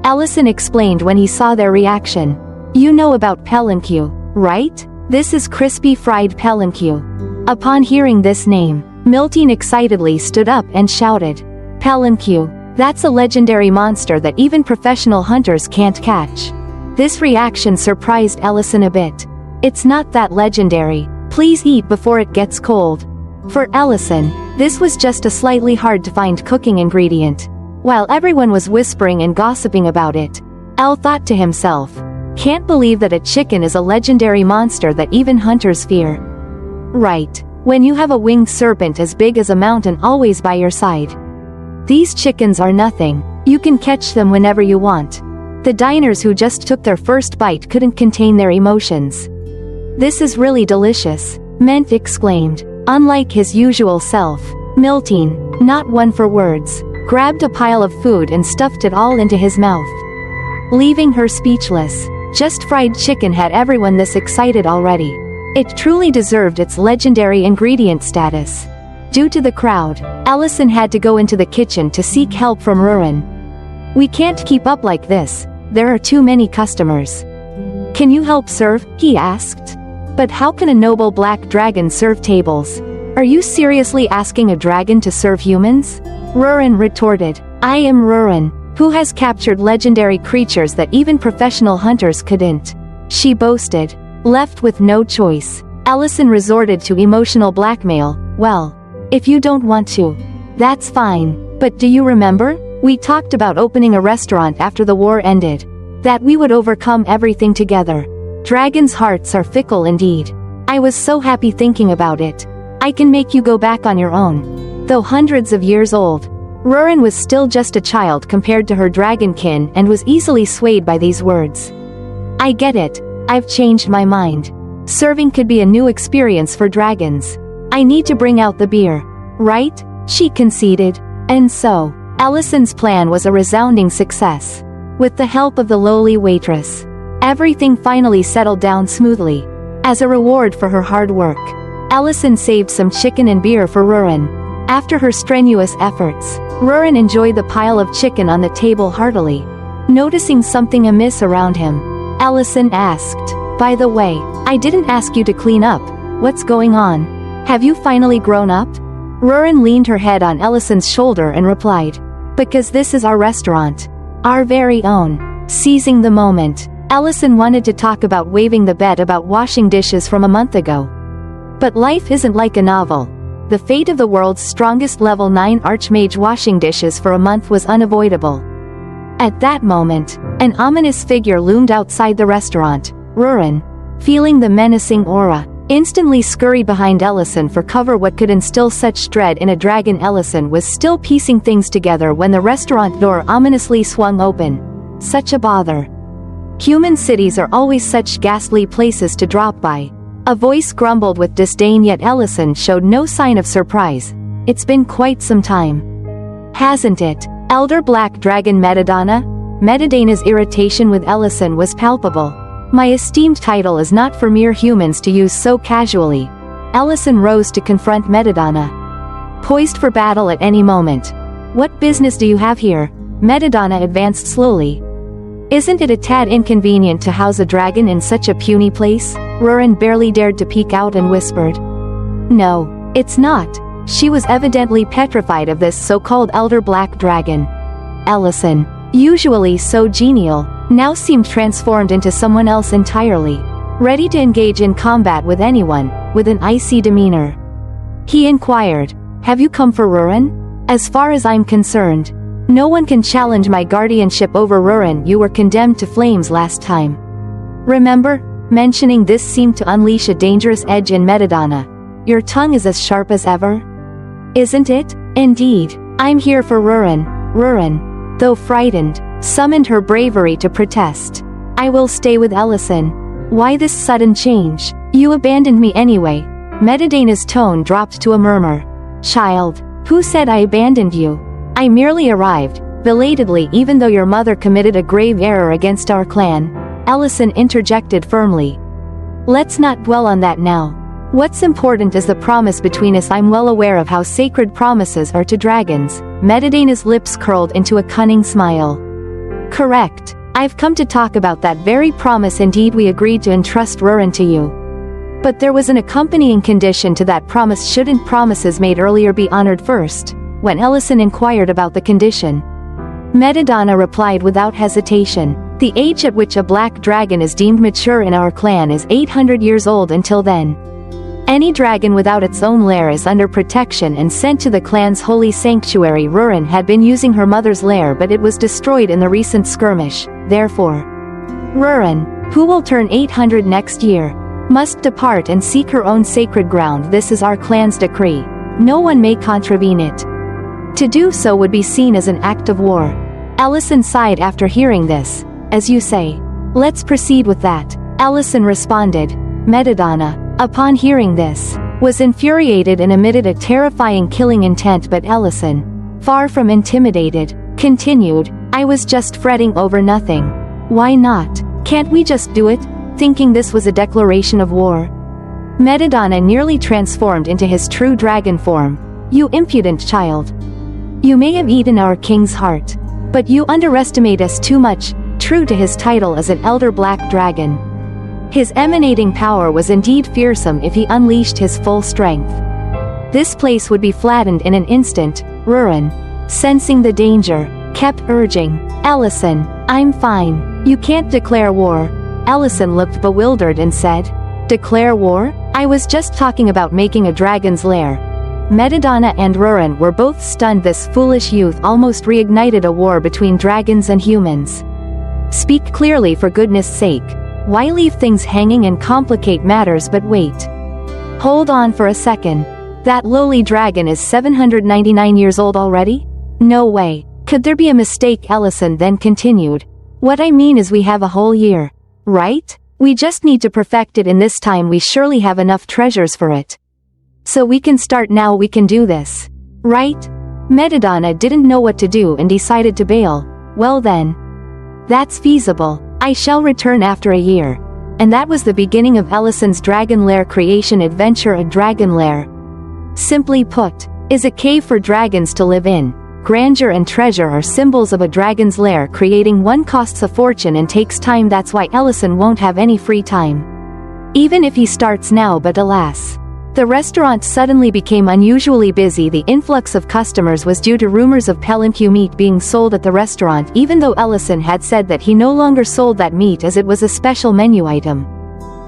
Ellison explained when he saw their reaction. "You know about palanque, right? This is crispy fried palanque." Upon hearing this name, Miltine excitedly stood up and shouted, "Palanque, that's a legendary monster that even professional hunters can't catch." This reaction surprised Ellison a bit. "It's not that legendary. Please eat before it gets cold." For Ellison, this was just a slightly hard to find cooking ingredient. While everyone was whispering and gossiping about it, Elle thought to himself, "Can't believe that a chicken is a legendary monster that even hunters fear." Right, when you have a winged serpent as big as a mountain always by your side. These chickens are nothing, you can catch them whenever you want. The diners who just took their first bite couldn't contain their emotions. "This is really delicious," Ment exclaimed. Unlike his usual self, Miltine, not one for words, grabbed a pile of food and stuffed it all into his mouth, leaving her speechless. Just fried chicken had everyone this excited already. It truly deserved its legendary ingredient status. Due to the crowd, Ellison had to go into the kitchen to seek help from Rurin. "We can't keep up like this, there are too many customers." "Can you help serve?" he asked. "But how can a noble black dragon serve tables? Are you seriously asking a dragon to serve humans?" Rurin retorted. "I am Rurin, who has captured legendary creatures that even professional hunters couldn't," she boasted. Left with no choice, Ellison resorted to emotional blackmail. "Well, if you don't want to, that's fine, but do you remember? We talked about opening a restaurant after the war ended. That we would overcome everything together. Dragons' hearts are fickle indeed. I was so happy thinking about it. I can make you go back on your own." Though hundreds of years old, Rurin was still just a child compared to her dragonkin and was easily swayed by these words. "I get it, I've changed my mind. Serving could be a new experience for dragons. I need to bring out the beer, right?" she conceded. And so, Ellison's plan was a resounding success. With the help of the lowly waitress, everything finally settled down smoothly. As a reward for her hard work, Ellison saved some chicken and beer for Rurin. After her strenuous efforts, Rurin enjoyed the pile of chicken on the table heartily. Noticing something amiss around him, Ellison asked, "By the way, I didn't ask you to clean up. What's going on? Have you finally grown up?" Rurin leaned her head on Ellison's shoulder and replied, "Because this is our restaurant. Our very own." Seizing the moment, Ellison wanted to talk about waiving the bet about washing dishes from a month ago. But life isn't like a novel. The fate of the world's strongest level 9 Archmage washing dishes for a month was unavoidable. At that moment, an ominous figure loomed outside the restaurant. Rurin, feeling the menacing aura, instantly scurried behind Ellison for cover. What could instill such dread in a dragon? Ellison was still piecing things together when the restaurant door ominously swung open. Such a bother. Human cities are always such ghastly places to drop by. A voice grumbled with disdain, yet Ellison showed no sign of surprise. "It's been quite some time, hasn't it, Elder Black Dragon Metadonna?" Metadana's irritation with Ellison was palpable. "My esteemed title is not for mere humans to use so casually." Ellison rose to confront Metadonna, poised for battle at any moment. "What business do you have here?" Metadonna advanced slowly. "Isn't it a tad inconvenient to house a dragon in such a puny place?" Rurin barely dared to peek out and whispered. "No, it's not." She was evidently petrified of this so-called Elder Black Dragon. Ellison, usually so genial, now seemed transformed into someone else entirely, ready to engage in combat with anyone, with an icy demeanor. He inquired, "Have you come for Rurin?" "As far as I'm concerned, no one can challenge my guardianship over Rurin. You were condemned to flames last time. Remember?" Mentioning this seemed to unleash a dangerous edge in Metadonna. "Your tongue is as sharp as ever, isn't it?" "Indeed, I'm here for Rurin." Rurin, though frightened, summoned her bravery to protest. "I will stay with Ellison." "Why this sudden change? You abandoned me anyway." Metadana's tone dropped to a murmur. "Child, who said I abandoned you? I merely arrived, belatedly, even though your mother committed a grave error against our clan." Ellison interjected firmly. "Let's not dwell on that now. What's important is the promise between us. I'm well aware of how sacred promises are to dragons. Metadana's lips curled into a cunning smile. Correct. I've come to talk about that very promise. Indeed, we agreed to entrust Rurin to you. But there was an accompanying condition to that promise. Shouldn't promises made earlier be honored first? When Ellison inquired about the condition, Metadana replied without hesitation. The age at which a black dragon is deemed mature in our clan is 800 years old. Until then, any dragon without its own lair is under protection and sent to the clan's holy sanctuary. Rurin had been using her mother's lair, but it was destroyed in the recent skirmish. Therefore, Rurin, who will turn 800 next year, must depart and seek her own sacred ground. This is our clan's decree. No one may contravene it. To do so would be seen as an act of war. Ellison sighed after hearing this. As you say. Let's proceed with that. Ellison responded. Metadana, upon hearing this, was infuriated and emitted a terrifying killing intent, but Ellison, far from intimidated, continued, I was just fretting over nothing. Why not? Can't we just do it? Thinking this was a declaration of war. Metadana nearly transformed into his true dragon form. You impudent child. You may have eaten our king's heart, but you underestimate us too much. True to his title as an elder black dragon, his emanating power was indeed fearsome. If he unleashed his full strength, this place would be flattened in an instant. Rurin, sensing the danger, kept urging, Ellison, I'm fine. You can't declare war. Ellison looked bewildered and said, Declare war? I was just talking about making a dragon's lair. Metadana and Rurin were both stunned. This foolish youth almost reignited a war between dragons and humans. Speak clearly, for goodness sake. Why leave things hanging and complicate matters? But wait. Hold on for a second. That lowly dragon is 799 years old already? No way. Could there be a mistake? Ellison then continued. What I mean is we have a whole year. Right? We just need to perfect it in this time. We surely have enough treasures for it. So we can start now. We can do this. Right? Metadana didn't know what to do and decided to bail. Well then. That's feasible. I shall return after a year. And that was the beginning of Ellison's dragon lair creation adventure. A dragon lair, simply put, is a cave for dragons to live in. Grandeur and treasure are symbols of a dragon's lair. Creating one costs a fortune and takes time. That's why Ellison won't have any free time, even if he starts now. But alas, the restaurant suddenly became unusually busy. The influx of customers was due to rumors of palanque meat being sold at the restaurant, even though Ellison had said that he no longer sold that meat as it was a special menu item.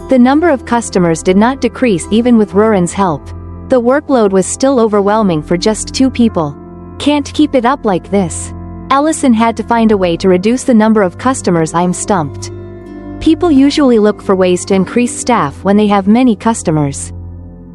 The number of customers did not decrease even with Rurin's help. The workload was still overwhelming for just 2 people. Can't keep it up like this. Ellison had to find a way to reduce the number of customers. I'm stumped. People usually look for ways to increase staff when they have many customers.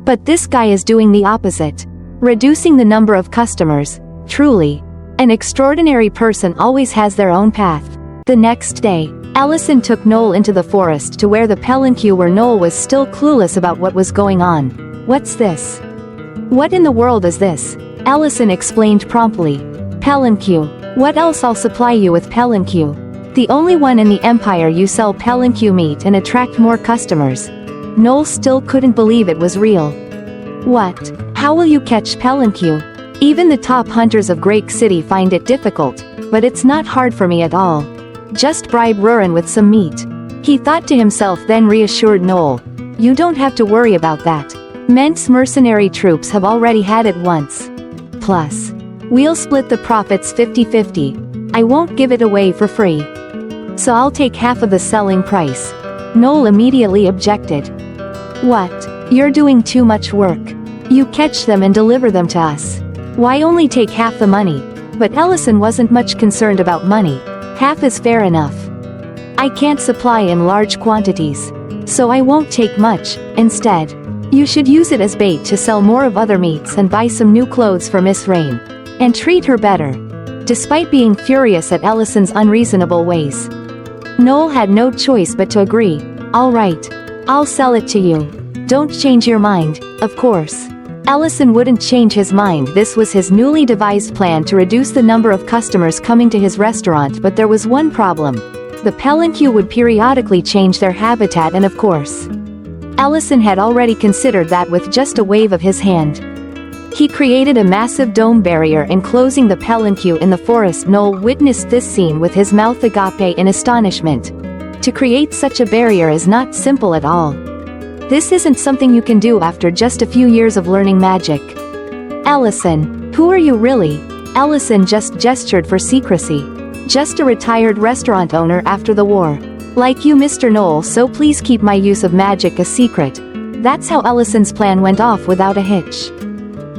But this guy is doing the opposite. Reducing the number of customers. Truly, an extraordinary person always has their own path. The next day, Ellison took Noel into the forest to where the palanque were. Noel was still clueless about what was going on. What's this? What in the world is this? Ellison explained promptly. Palanque. What else? I'll supply you with palanque. The only one in the empire. You sell palanque meat and attract more customers. Noel still couldn't believe it was real. What? How will you catch palanque? Even the top hunters of Grake City find it difficult, but it's not hard for me at all. Just bribe Rurin with some meat. He thought to himself, then reassured Noel. You don't have to worry about that. Ment's mercenary troops have already had it once. Plus, we'll split the profits 50-50. I won't give it away for free. So I'll take half of the selling price. Noel immediately objected. What? You're doing too much work. You catch them and deliver them to us. Why only take half the money? But Ellison wasn't much concerned about money. Half is fair enough. I can't supply in large quantities, so I won't take much. Instead, you should use it as bait to sell more of other meats and buy some new clothes for Miss Rain. And treat her better. Despite being furious at Ellison's unreasonable ways, Noel had no choice but to agree. All right. I'll sell it to you. Don't change your mind, of course. Ellison wouldn't change his mind. This was his newly devised plan to reduce the number of customers coming to his restaurant, but there was one problem. The palanque would periodically change their habitat, and of course, Ellison had already considered that with just a wave of his hand. He created a massive dome barrier enclosing the palanquin in the forest. Noel witnessed this scene with his mouth agape in astonishment. To create such a barrier is not simple at all. This isn't something you can do after just a few years of learning magic. Ellison, who are you really? Ellison just gestured for secrecy. Just a retired restaurant owner after the war. Like you, Mr. Noel, so please keep my use of magic a secret. That's how Ellison's plan went off without a hitch.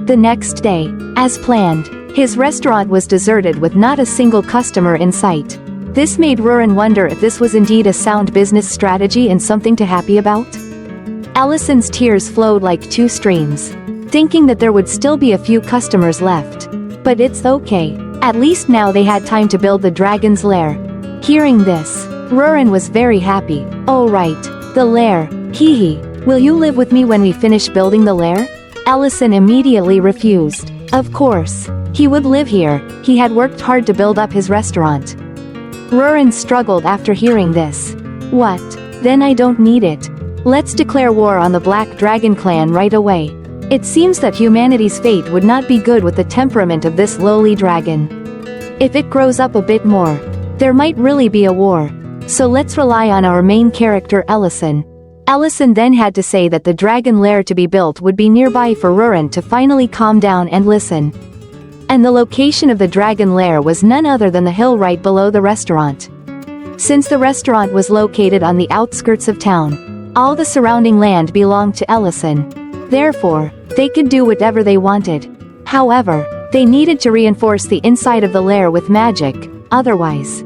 The next day, as planned, his restaurant was deserted with not a single customer in sight. This made Rurin wonder if this was indeed a sound business strategy and something to happy about. Ellison's tears flowed like two streams, thinking that there would still be a few customers left. But it's okay, at least now they had time to build the dragon's lair. Hearing this, Rurin was very happy. Oh right, the lair, hee. Will you live with me when we finish building the lair? Ellison immediately refused. Of course, he would live here, he had worked hard to build up his restaurant. Rurin struggled after hearing this. What? Then I don't need it. Let's declare war on the Black Dragon clan right away. It seems that humanity's fate would not be good with the temperament of this lowly dragon. If it grows up a bit more, there might really be a war. So let's rely on our main character Ellison. Ellison then had to say that the dragon lair to be built would be nearby for Rurin to finally calm down and listen. And the location of the dragon lair was none other than the hill right below the restaurant. Since the restaurant was located on the outskirts of town, all the surrounding land belonged to Ellison. Therefore, they could do whatever they wanted. However, they needed to reinforce the inside of the lair with magic, otherwise,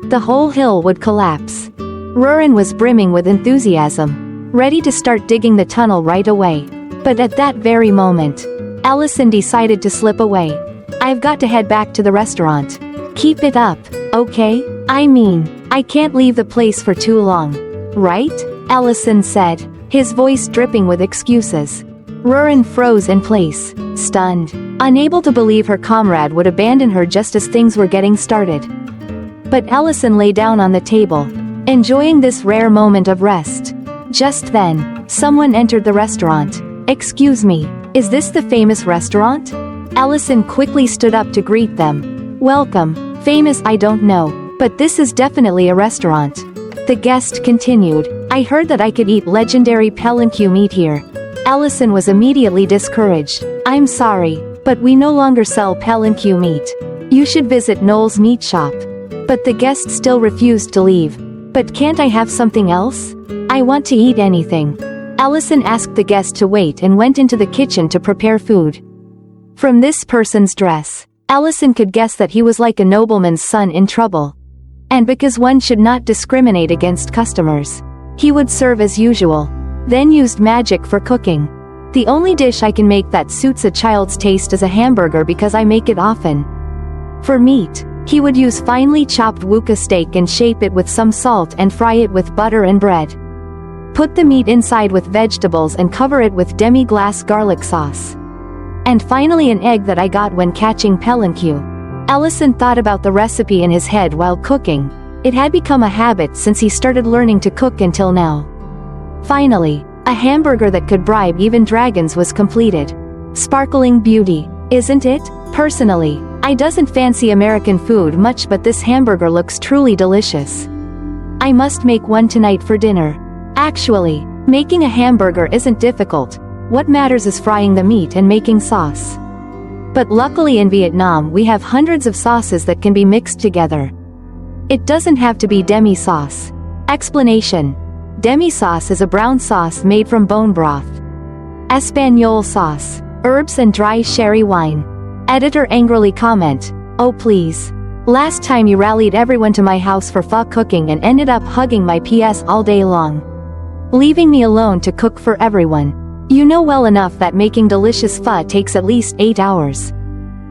the whole hill would collapse. Rurin was brimming with enthusiasm, ready to start digging the tunnel right away. But at that very moment, Ellison decided to slip away. I've got to head back to the restaurant. Keep it up, okay? I mean, I can't leave the place for too long. Right? Ellison said, his voice dripping with excuses. Rurin froze in place, stunned, unable to believe her comrade would abandon her just as things were getting started. But Ellison lay down on the table, enjoying this rare moment of rest. Just then, someone entered the restaurant. Excuse me, is this the famous restaurant? Ellison quickly stood up to greet them. Welcome, famous I don't know, but this is definitely a restaurant. The guest continued, I heard that I could eat legendary palanquin meat here. Ellison was immediately discouraged. I'm sorry, but we no longer sell palanquin meat. You should visit Noel's meat shop. But the guest still refused to leave. But can't I have something else? I want to eat anything. Ellison asked the guest to wait and went into the kitchen to prepare food. From this person's dress, Ellison could guess that he was like a nobleman's son in trouble. And because one should not discriminate against customers, he would serve as usual, then used magic for cooking. The only dish I can make that suits a child's taste is a hamburger because I make it often. For meat, he would use finely chopped wuka steak and shape it with some salt and fry it with butter and bread. Put the meat inside with vegetables and cover it with demi-glace garlic sauce. And finally an egg that I got when catching palanquin. Ellison thought about the recipe in his head while cooking. It had become a habit since he started learning to cook until now. Finally, a hamburger that could bribe even dragons was completed. Sparkling beauty, isn't it? Personally, I doesn't fancy American food much, but this hamburger looks truly delicious. I must make one tonight for dinner. Actually, making a hamburger isn't difficult. What matters is frying the meat and making sauce. But luckily in Vietnam we have hundreds of sauces that can be mixed together. It doesn't have to be demi-sauce. Explanation. Demi-sauce is a brown sauce made from bone broth. Espagnole sauce, herbs and dry sherry wine. Editor angrily comment, oh please. Last time you rallied everyone to my house for pho cooking and ended up hugging my PS all day long, leaving me alone to cook for everyone. You know well enough that making delicious pho takes at least 8 hours.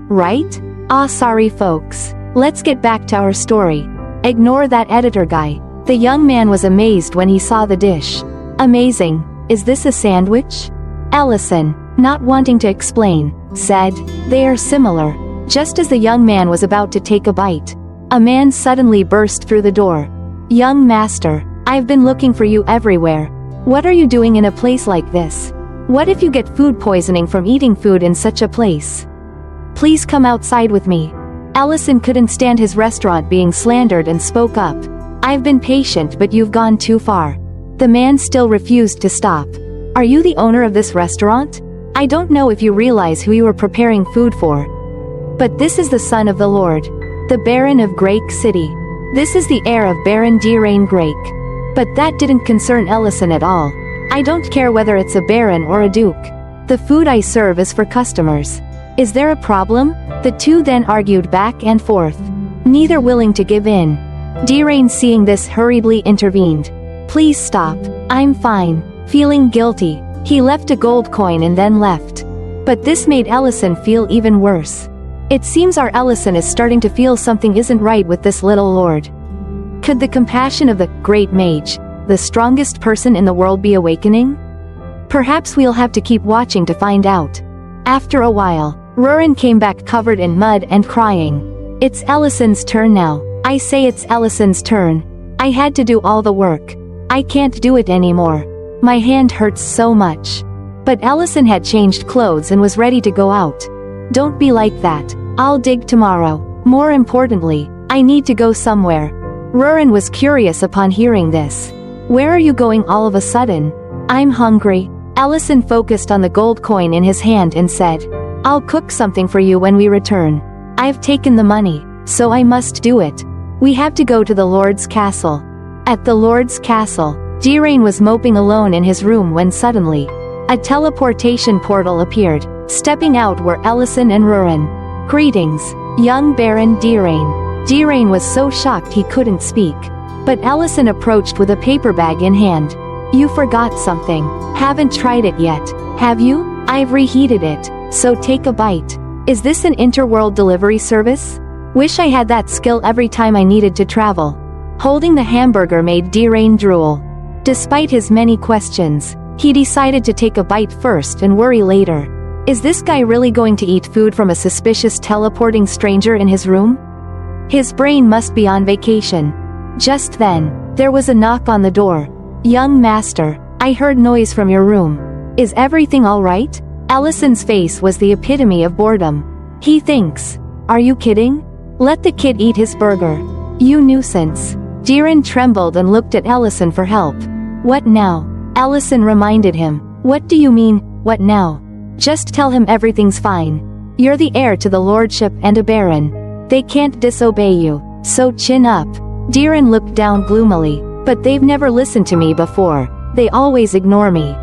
Right? Sorry folks. Let's get back to our story. Ignore that editor guy. The young man was amazed when he saw the dish. Amazing. Is this a sandwich? Ellison, not wanting to explain, said, they are similar. Just as the young man was about to take a bite, a man suddenly burst through the door. Young master, I've been looking for you everywhere. What are you doing in a place like this? What if you get food poisoning from eating food in such a place? Please come outside with me. Ellison couldn't stand his restaurant being slandered and spoke up. I've been patient, but you've gone too far. The man still refused to stop. Are you the owner of this restaurant? I don't know if you realize who you are preparing food for. But this is the son of the Lord, the Baron of Grake City. This is the heir of Baron Grake. But that didn't concern Ellison at all. I don't care whether it's a baron or a duke. The food I serve is for customers. Is there a problem? The two then argued back and forth, neither willing to give in. Derain, seeing this, hurriedly intervened. Please stop. I'm fine. Feeling guilty, he left a gold coin and then left. But this made Ellison feel even worse. It seems our Ellison is starting to feel something isn't right with this little lord. Could the compassion of the great mage, the strongest person in the world, be awakening? Perhaps we'll have to keep watching to find out. After a while, Rurin came back covered in mud and crying. It's Ellison's turn now. I say it's Ellison's turn. I had to do all the work. I can't do it anymore. My hand hurts so much. But Ellison had changed clothes and was ready to go out. Don't be like that. I'll dig tomorrow. More importantly, I need to go somewhere. Rurin was curious upon hearing this. Where are you going all of a sudden? I'm hungry. Ellison focused on the gold coin in his hand and said, I'll cook something for you when we return. I've taken the money, so I must do it. We have to go to the Lord's castle. At the Lord's castle, Derain was moping alone in his room when suddenly, a teleportation portal appeared. Stepping out were Ellison and Rurin. Greetings, young Baron Derain. Derain was so shocked he couldn't speak. But Ellison approached with a paper bag in hand. You forgot something. Haven't tried it yet, have you? I've reheated it, so take a bite. Is this an interworld delivery service? Wish I had that skill every time I needed to travel. Holding the hamburger made Derain drool. Despite his many questions, he decided to take a bite first and worry later. Is this guy really going to eat food from a suspicious teleporting stranger in his room? His brain must be on vacation. Just then, there was a knock on the door. Young master, I heard noise from your room. Is everything all right? Ellison's face was the epitome of boredom. He thinks. Are you kidding? Let the kid eat his burger. You nuisance. Derain trembled and looked at Ellison for help. What now? Ellison reminded him. What do you mean, what now? Just tell him everything's fine. You're the heir to the lordship and a baron. They can't disobey you, so chin up. Derain looked down gloomily. But they've never listened to me before. They always ignore me.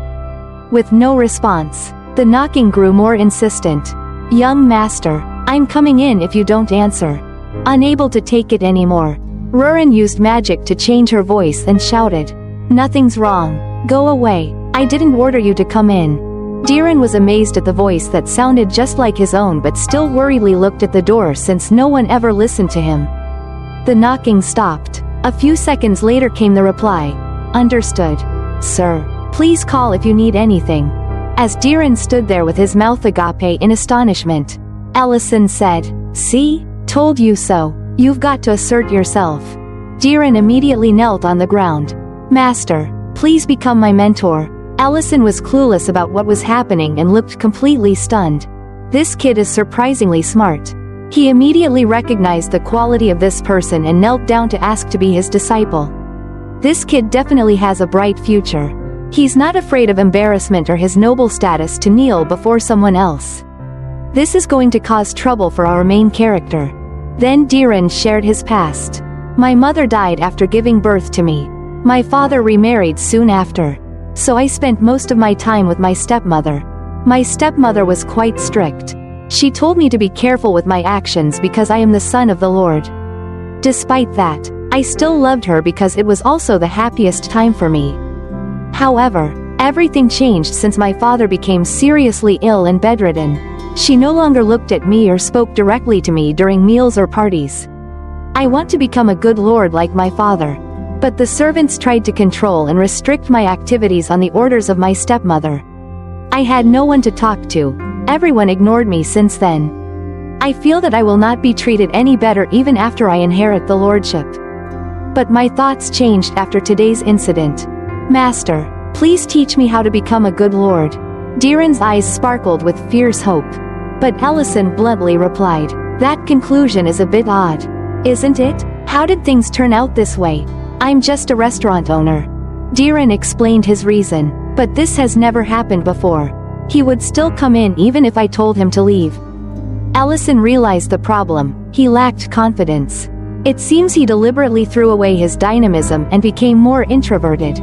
With no response, the knocking grew more insistent. Young master, I'm coming in if you don't answer. Unable to take it anymore, Rurin used magic to change her voice and shouted. Nothing's wrong. Go away. I didn't order you to come in. Derain was amazed at the voice that sounded just like his own, but still worriedly looked at the door since no one ever listened to him. The knocking stopped. A few seconds later came the reply. Understood. Sir, please call if you need anything. As Derain stood there with his mouth agape in astonishment, Ellison said, See? Told you so. You've got to assert yourself. Derain immediately knelt on the ground. Master, please become my mentor. Ellison was clueless about what was happening and looked completely stunned. This kid is surprisingly smart. He immediately recognized the quality of this person and knelt down to ask to be his disciple. This kid definitely has a bright future. He's not afraid of embarrassment or his noble status to kneel before someone else. This is going to cause trouble for our main character. Then Derain shared his past. My mother died after giving birth to me. My father remarried soon after. So I spent most of my time with my stepmother. My stepmother was quite strict. She told me to be careful with my actions because I am the son of the Lord. Despite that, I still loved her because it was also the happiest time for me. However, everything changed since my father became seriously ill and bedridden. She no longer looked at me or spoke directly to me during meals or parties. I want to become a good lord like my father. But the servants tried to control and restrict my activities on the orders of my stepmother. I had no one to talk to. Everyone ignored me since then. I feel that I will not be treated any better even after I inherit the lordship. But my thoughts changed after today's incident. Master, Please teach me how to become a good lord. Darren's eyes sparkled with fierce hope. But Ellison bluntly replied, that conclusion is a bit odd. Isn't it? How did things turn out this way? I'm just a restaurant owner. Darren explained his reason, but this has never happened before. He would still come in even if I told him to leave. Ellison realized the problem. He lacked confidence. It seems he deliberately threw away his dynamism and became more introverted.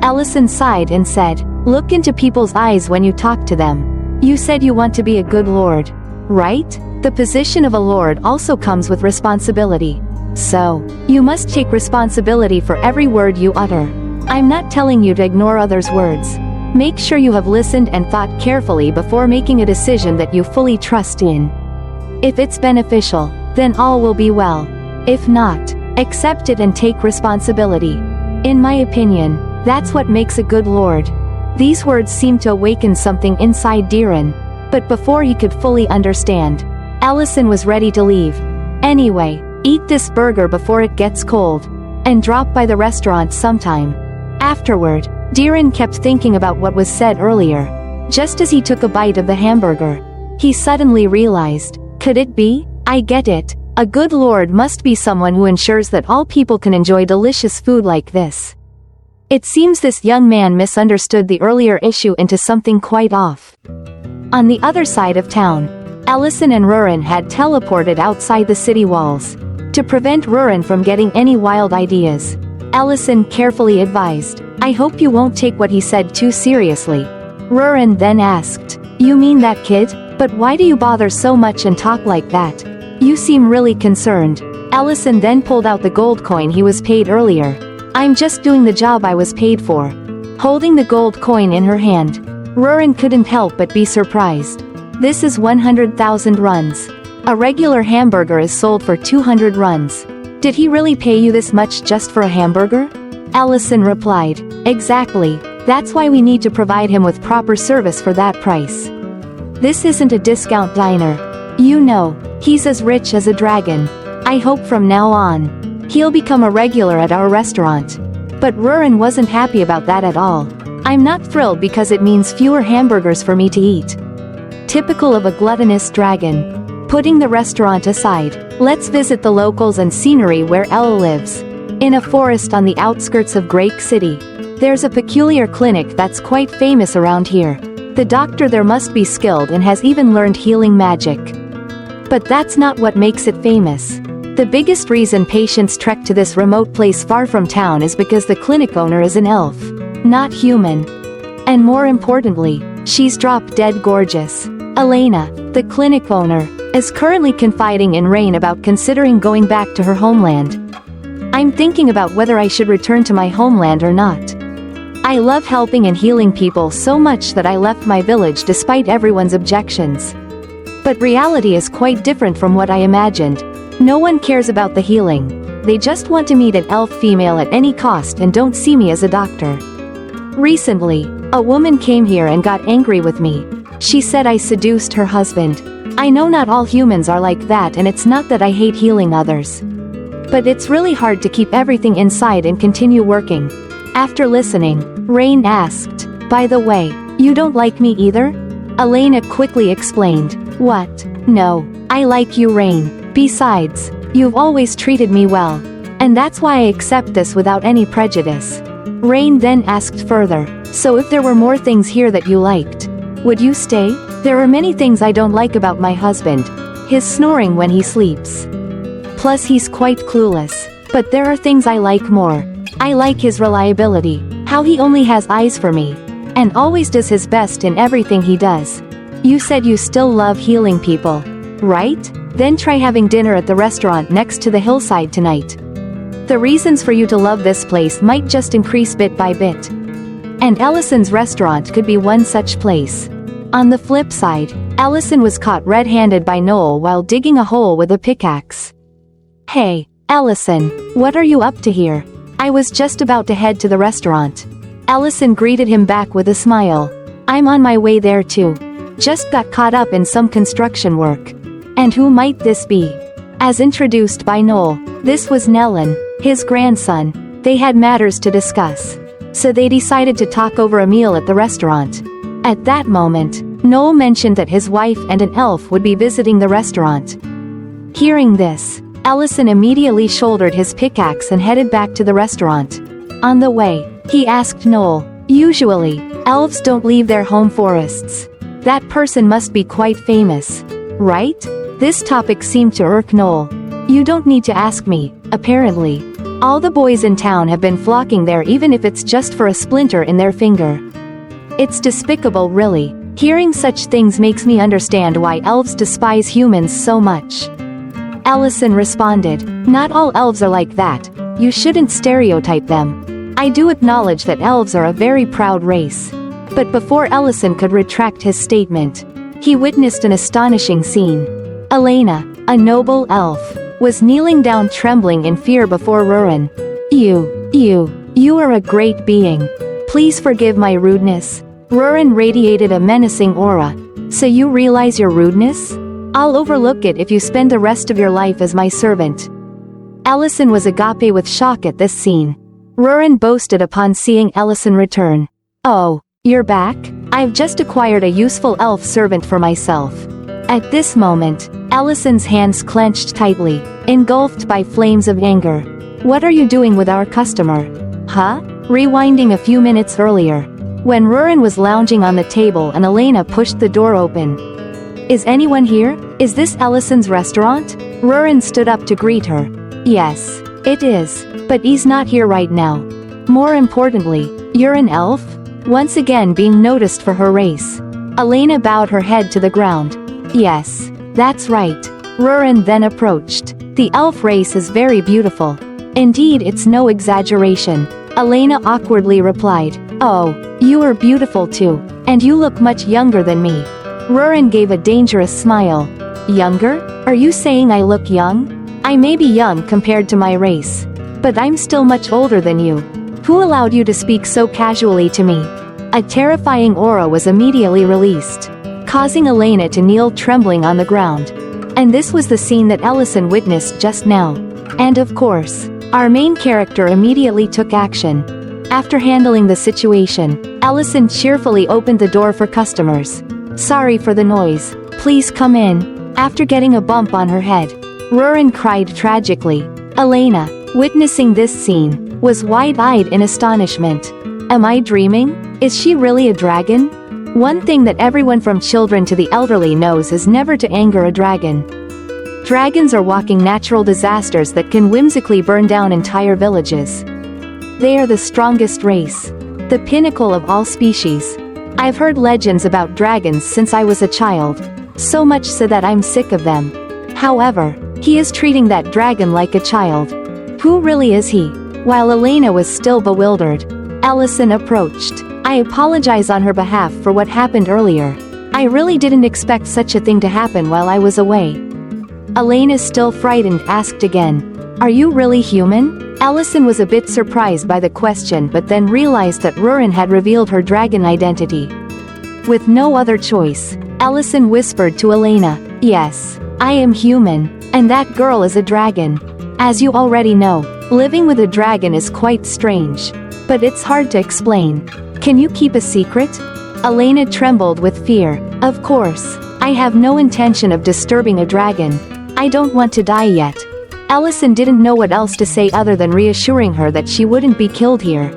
Ellison sighed and said, look into people's eyes when you talk to them. You said you want to be a good lord, right? The position of a lord also comes with responsibility. So, you must take responsibility for every word you utter. I'm not telling you to ignore others' words. Make sure you have listened and thought carefully before making a decision that you fully trust in. If it's beneficial, then all will be well. If not, accept it and take responsibility. In my opinion, that's what makes a good lord. These words seemed to awaken something inside Darren, but before he could fully understand, Ellison was ready to leave. Anyway, eat this burger before it gets cold, and drop by the restaurant sometime. Afterward, Darren kept thinking about what was said earlier. Just as he took a bite of the hamburger, he suddenly realized, could it be? I get it. A good lord must be someone who ensures that all people can enjoy delicious food like this. It seems this young man misunderstood the earlier issue into something quite off. On the other side of town, Ellison and Rurin had teleported outside the city walls. To prevent Rurin from getting any wild ideas, Ellison carefully advised, I hope you won't take what he said too seriously. Rurin then asked, you mean that kid? But why do you bother so much and talk like that? You seem really concerned. Ellison then pulled out the gold coin he was paid earlier. I'm just doing the job I was paid for. Holding the gold coin in her hand, Rurin couldn't help but be surprised. This is 100,000 runs. A regular hamburger is sold for 200 runs. Did he really pay you this much just for a hamburger? Ellison replied, exactly, that's why we need to provide him with proper service for that price. This isn't a discount diner. You know, he's as rich as a dragon. I hope from now on, he'll become a regular at our restaurant. But Rurin wasn't happy about that at all. I'm not thrilled because it means fewer hamburgers for me to eat. Typical of a gluttonous dragon. Putting the restaurant aside, let's visit the locals and scenery where Elle lives. In a forest on the outskirts of Grake City, there's a peculiar clinic that's quite famous around here. The doctor there must be skilled and has even learned healing magic. But that's not what makes it famous. The biggest reason patients trek to this remote place far from town is because the clinic owner is an elf, not human. And more importantly, she's drop-dead gorgeous. Elena, the clinic owner, is currently confiding in Rain about considering going back to her homeland. I'm thinking about whether I should return to my homeland or not. I love helping and healing people so much that I left my village despite everyone's objections. But reality is quite different from what I imagined. No one cares about the healing. They just want to meet an elf female at any cost and don't see me as a doctor. Recently, a woman came here and got angry with me. She said I seduced her husband. I know not all humans are like that, and it's not that I hate healing others. But it's really hard to keep everything inside and continue working. After listening, Rain asked, by the way, you don't like me either? Elena quickly explained, what? No, I like you, Rain. Besides, you've always treated me well. And that's why I accept this without any prejudice. Rain then asked further, so if there were more things here that you liked, would you stay? There are many things I don't like about my husband. His snoring when he sleeps. Plus he's quite clueless. But there are things I like more. I like his reliability, how he only has eyes for me, and always does his best in everything he does. You said you still love healing people, right? Then try having dinner at the restaurant next to the hillside tonight. The reasons for you to love this place might just increase bit by bit. And Ellison's restaurant could be one such place. On the flip side, Ellison was caught red-handed by Noel while digging a hole with a pickaxe. Hey, Ellison, what are you up to here? I was just about to head to the restaurant. Ellison greeted him back with a smile. I'm on my way there too. Just got caught up in some construction work. And who might this be? As introduced by Noel, this was Nellin, his grandson. They had matters to discuss. so they decided to talk over a meal at the restaurant. At that moment, Noel mentioned that his wife and an elf would be visiting the restaurant. Hearing this, Ellison immediately shouldered his pickaxe and headed back to the restaurant. On the way, he asked Noel, "Usually, elves don't leave their home forests. That person must be quite famous, right?" This topic seemed to irk Noel. "You don't need to ask me, apparently. All the boys in town have been flocking there even if it's just for a splinter in their finger. It's despicable really. Hearing such things makes me understand why elves despise humans so much." Ellison responded, "Not all elves are like that. You shouldn't stereotype them. I do acknowledge that elves are a very proud race." But before Ellison could retract his statement, he witnessed an astonishing scene. Elena, a noble elf, was kneeling down trembling in fear before Rurin. You are a great being. Please forgive my rudeness." Rurin radiated a menacing aura. "So you realize your rudeness? I'll overlook it if you spend the rest of your life as my servant." Ellison was agape with shock at this scene. Rurin boasted upon seeing Ellison return. "Oh, you're back? I've just acquired a useful elf servant for myself." At this moment, Ellison's hands clenched tightly, engulfed by flames of anger. "What are you doing with our customer? Huh?" Rewinding a few minutes earlier, when Rurin was lounging on the table and Elena pushed the door open. "Is anyone here? Is this Ellison's restaurant?" Rurin stood up to greet her. "Yes, it is, but he's not here right now. More importantly, you're an elf?" Once again being noticed for her race. Elena bowed her head to the ground. "Yes, that's right." Rurin then approached. "The elf race is very beautiful. Indeed, it's no exaggeration." Elena awkwardly replied, "Oh, you are beautiful too, and you look much younger than me." Rurin gave a dangerous smile. "Younger? Are you saying I look young? I may be young compared to my race, but I'm still much older than you. Who allowed you to speak so casually to me?" A terrifying aura was immediately released, causing Elena to kneel trembling on the ground. And this was the scene that Ellison witnessed just now. And of course, our main character immediately took action. After handling the situation, Ellison cheerfully opened the door for customers. "Sorry for the noise. Please come in." After getting a bump on her head, Rurin cried tragically. Elena, witnessing this scene, was wide-eyed in astonishment. "Am I dreaming? Is she really a dragon?" One thing that everyone from children to the elderly knows is never to anger a dragon. Dragons are walking natural disasters that can whimsically burn down entire villages. They are the strongest race, the pinnacle of all species. I've heard legends about dragons since I was a child, so much so that I'm sick of them. However, he is treating that dragon like a child. Who really is he? While Elena was still bewildered, Ellison approached. "I apologize on her behalf for what happened earlier. I really didn't expect such a thing to happen while I was away." Elena, still frightened, asked again, "Are you really human?" Ellison was a bit surprised by the question but then realized that Rurin had revealed her dragon identity. With no other choice, Ellison whispered to Elena, "Yes, I am human, and that girl is a dragon. As you already know, living with a dragon is quite strange, but it's hard to explain. Can you keep a secret?" Elena trembled with fear. "Of course, I have no intention of disturbing a dragon. I don't want to die yet." Ellison didn't know what else to say other than reassuring her that she wouldn't be killed here.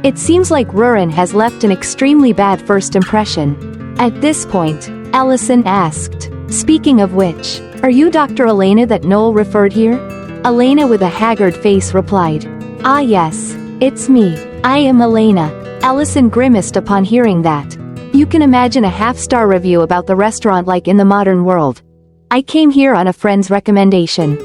It seems like Rurin has left an extremely bad first impression. At this point, Ellison asked, "Speaking of which, are you Dr. Elena that Noel referred here?" Elena with a haggard face replied, "Ah yes, it's me. I am Elena." Ellison grimaced upon hearing that. You can imagine a half-star review about the restaurant like in the modern world. "I came here on a friend's recommendation,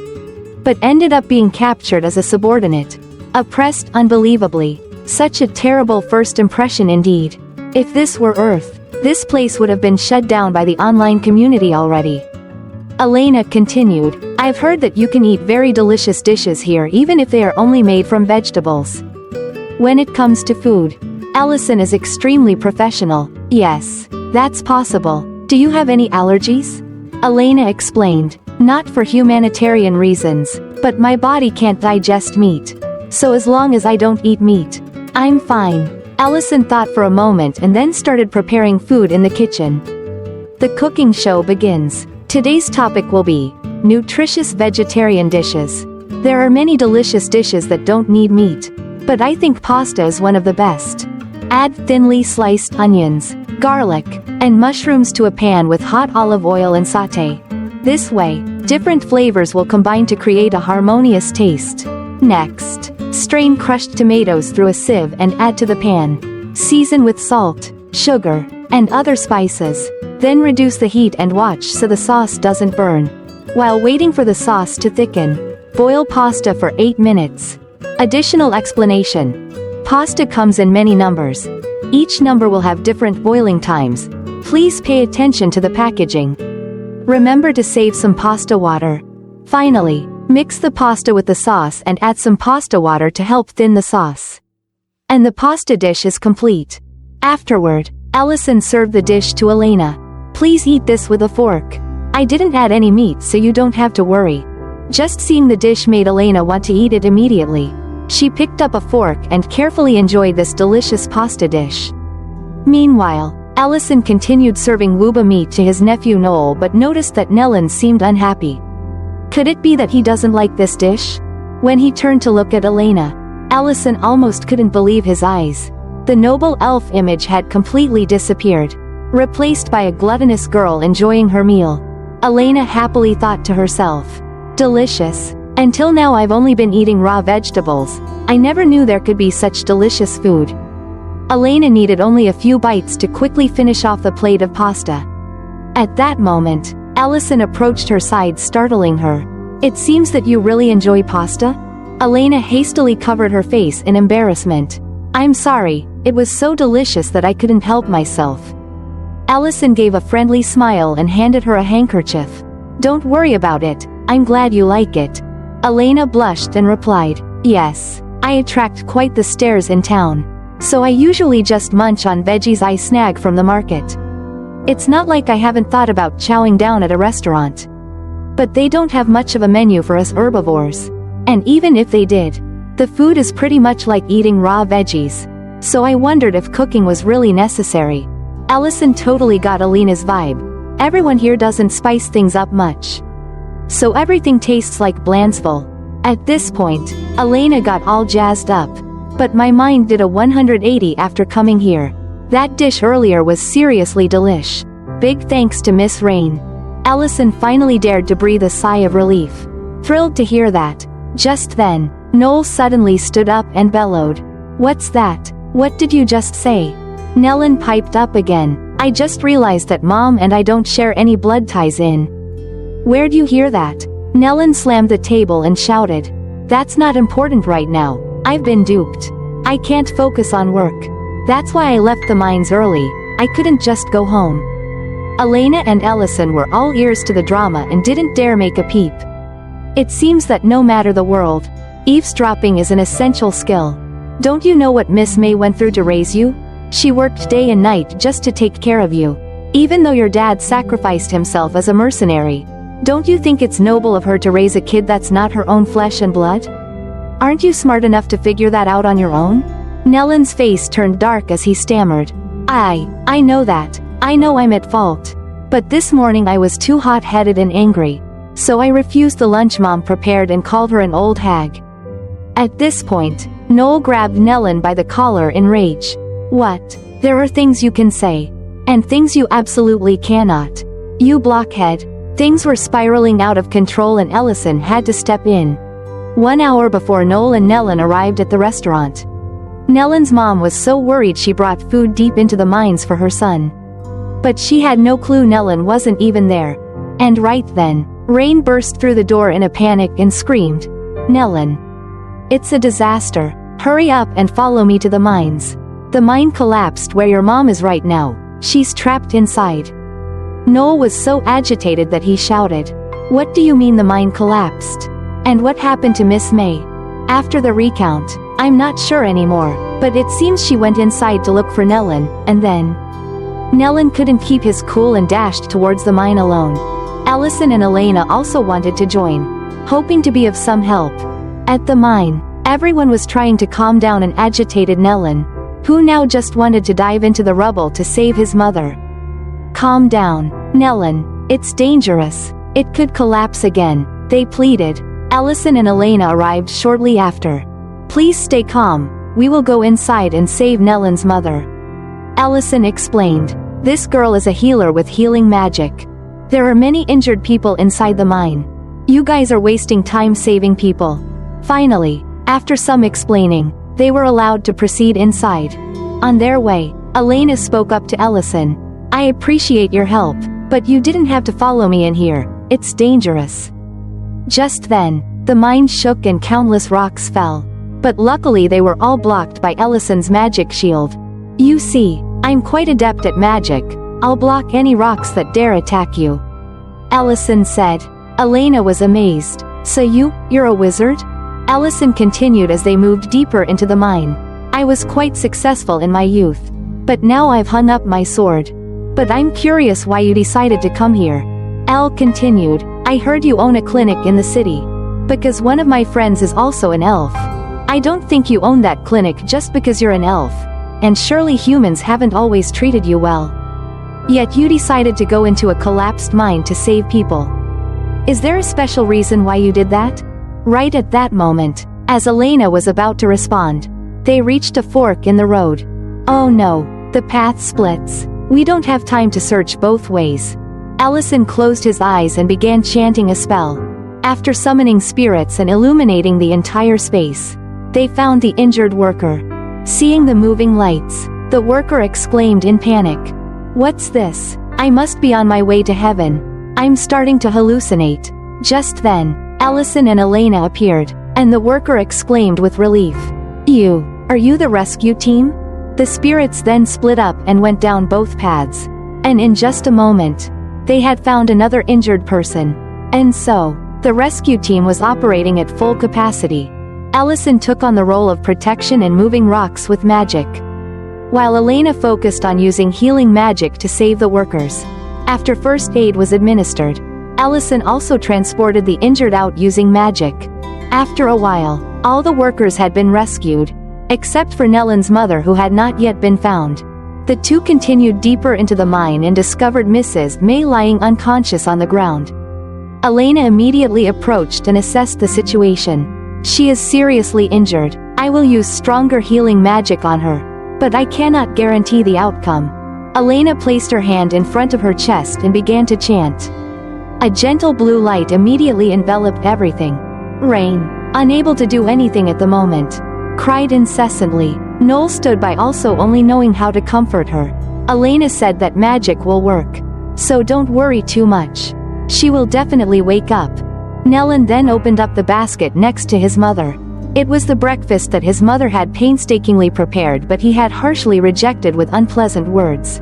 but ended up being captured as a subordinate. Oppressed unbelievably. Such a terrible first impression indeed. If this were Earth, this place would have been shut down by the online community already." Elena continued, "I've heard that you can eat very delicious dishes here even if they are only made from vegetables. When it comes to food, Ellison is extremely professional." "Yes, that's possible. Do you have any allergies?" Elena explained, "Not for humanitarian reasons, but my body can't digest meat. So as long as I don't eat meat, I'm fine. Allison thought for a moment and then started preparing food in the kitchen. The cooking show begins. Today's topic will be nutritious vegetarian dishes. There are many delicious dishes that don't need meat, but I think pasta is one of the best. Add thinly sliced onions, garlic, and mushrooms to a pan with hot olive oil and sauté. This way, different flavors will combine to create a harmonious taste. Next, strain crushed tomatoes through a sieve and add to the pan. Season with salt, sugar, and other spices. Then reduce the heat and watch so the sauce doesn't burn. While waiting for the sauce to thicken, boil pasta for 8 minutes. Additional explanation. Pasta comes in many numbers. Each number will have different boiling times. Please pay attention to the packaging. Remember to save some pasta water. Finally, mix the pasta with the sauce and add some pasta water to help thin the sauce. And the pasta dish is complete. Afterward, Allison served the dish to Elena. Please eat this with a fork. I didn't add any meat so you don't have to worry. Just seeing the dish made Elena want to eat it immediately. She picked up a fork and carefully enjoyed this delicious pasta dish. Meanwhile, Allison continued serving wuba meat to his nephew Noel but noticed that Nellen seemed unhappy. Could it be that he doesn't like this dish? When he turned to look at Elena, Allison almost couldn't believe his eyes. The noble elf image had completely disappeared, replaced by a gluttonous girl enjoying her meal. Elena happily thought to herself, delicious. Until now I've only been eating raw vegetables. I never knew there could be such delicious food. Elena needed only a few bites to quickly finish off the plate of pasta. At that moment, Allison approached her side, startling her. It seems that you really enjoy pasta? Elena hastily covered her face in embarrassment. I'm sorry, it was so delicious that I couldn't help myself. Allison gave a friendly smile and handed her a handkerchief. Don't worry about it, I'm glad you like it. Elena blushed and replied, yes, I attract quite the stares in town. So I usually just munch on veggies I snag from the market. It's not like I haven't thought about chowing down at a restaurant. But they don't have much of a menu for us herbivores. And even if they did, the food is pretty much like eating raw veggies. So I wondered if cooking was really necessary. Allison totally got Elena's vibe. Everyone here doesn't spice things up much. So everything tastes like Blandsville. At this point, Elena got all jazzed up. But my mind did a 180 after coming here. That dish earlier was seriously delish. Big thanks to Miss Rain. Allison finally dared to breathe a sigh of relief. Thrilled to hear that. Just then, Noel suddenly stood up and bellowed. What's that? What did you just say? Nellen piped up again. I just realized that Mom and I don't share any blood ties in. Where'd you hear that? Nellen slammed the table and shouted. That's not important right now. I've been duped. I can't focus on work. That's why I left the mines early. I couldn't just go home. Elena and Allison were all ears to the drama and didn't dare make a peep. It seems that no matter the world, eavesdropping is an essential skill. Don't you know what Miss May went through to raise you? She worked day and night just to take care of you. Even though your dad sacrificed himself as a mercenary. Don't you think it's noble of her to raise a kid that's not her own flesh and blood? Aren't you smart enough to figure that out on your own? Nellen's face turned dark as he stammered. I know that. I know I'm at fault. But this morning I was too hot-headed and angry. So I refused the lunch Mom prepared and called her an old hag. At this point, Noel grabbed Nellen by the collar in rage. What? There are things you can say. And things you absolutely cannot. You blockhead. Things were spiraling out of control and Ellison had to step in. 1 hour before Noel and Nellen arrived at the restaurant. Nellen's mom was so worried she brought food deep into the mines for her son. But she had no clue Nellen wasn't even there. And right then, Rain burst through the door in a panic and screamed, Nellen. It's a disaster. Hurry up and follow me to the mines. The mine collapsed where your mom is right now. She's trapped inside. Noel was so agitated that he shouted, What do you mean the mine collapsed? And what happened to Miss May? After the recount, I'm not sure anymore, but it seems she went inside to look for Nellen, and then... Nellen couldn't keep his cool and dashed towards the mine alone. Allison and Elena also wanted to join, hoping to be of some help. At the mine, Everyone was trying to calm down an agitated Nellin, who now just wanted to dive into the rubble to save his mother. Calm down, Nellin, it's dangerous. It could collapse again, they pleaded. Allison and Elena arrived shortly after. Please stay calm, we will go inside and save Nellin's mother. Allison explained. This girl is a healer with healing magic. There are many injured people inside the mine. You guys are wasting time saving people. Finally, after some explaining, they were allowed to proceed inside. On their way, Elena spoke up to Allison. I appreciate your help, but you didn't have to follow me in here, it's dangerous. Just then, the mine shook and countless rocks fell. But luckily they were all blocked by Allison's magic shield. You see, I'm quite adept at magic, I'll block any rocks that dare attack you. Allison said. Elena was amazed. So you're a wizard? Allison continued as they moved deeper into the mine. I was quite successful in my youth. But now I've hung up my sword. But I'm curious why you decided to come here. Elle continued. I heard you own a clinic in the city. Because one of my friends is also an elf. I don't think you own that clinic just because you're an elf. And surely humans haven't always treated you well. Yet you decided to go into a collapsed mine to save people. Is there a special reason why you did that? Right at that moment, as Elena was about to respond, they reached a fork in the road. Oh no, the path splits. We don't have time to search both ways. Allison closed his eyes and began chanting a spell. After summoning spirits and illuminating the entire space, they found the injured worker. Seeing the moving lights, the worker exclaimed in panic. What's this? I must be on my way to heaven. I'm starting to hallucinate. Just then, Allison and Elena appeared, and the worker exclaimed with relief. Are you the rescue team? The spirits then split up and went down both paths. And in just a moment, they had found another injured person. And so, the rescue team was operating at full capacity. Allison took on the role of protection and moving rocks with magic, while Elena focused on using healing magic to save the workers. After first aid was administered, Allison also transported the injured out using magic. After a while, all the workers had been rescued, except for Nellin's mother who had not yet been found. The two continued deeper into the mine and discovered Mrs. May lying unconscious on the ground. Elena immediately approached and assessed the situation. She is seriously injured. I will use stronger healing magic on her, but I cannot guarantee the outcome. Elena placed her hand in front of her chest and began to chant. A gentle blue light immediately enveloped everything. Rain, unable to do anything at the moment, cried incessantly. Noel stood by, also only knowing how to comfort her. Elena said that magic will work. So don't worry too much. She will definitely wake up. Nellin then opened up the basket next to his mother. It was the breakfast that his mother had painstakingly prepared, but he had harshly rejected with unpleasant words.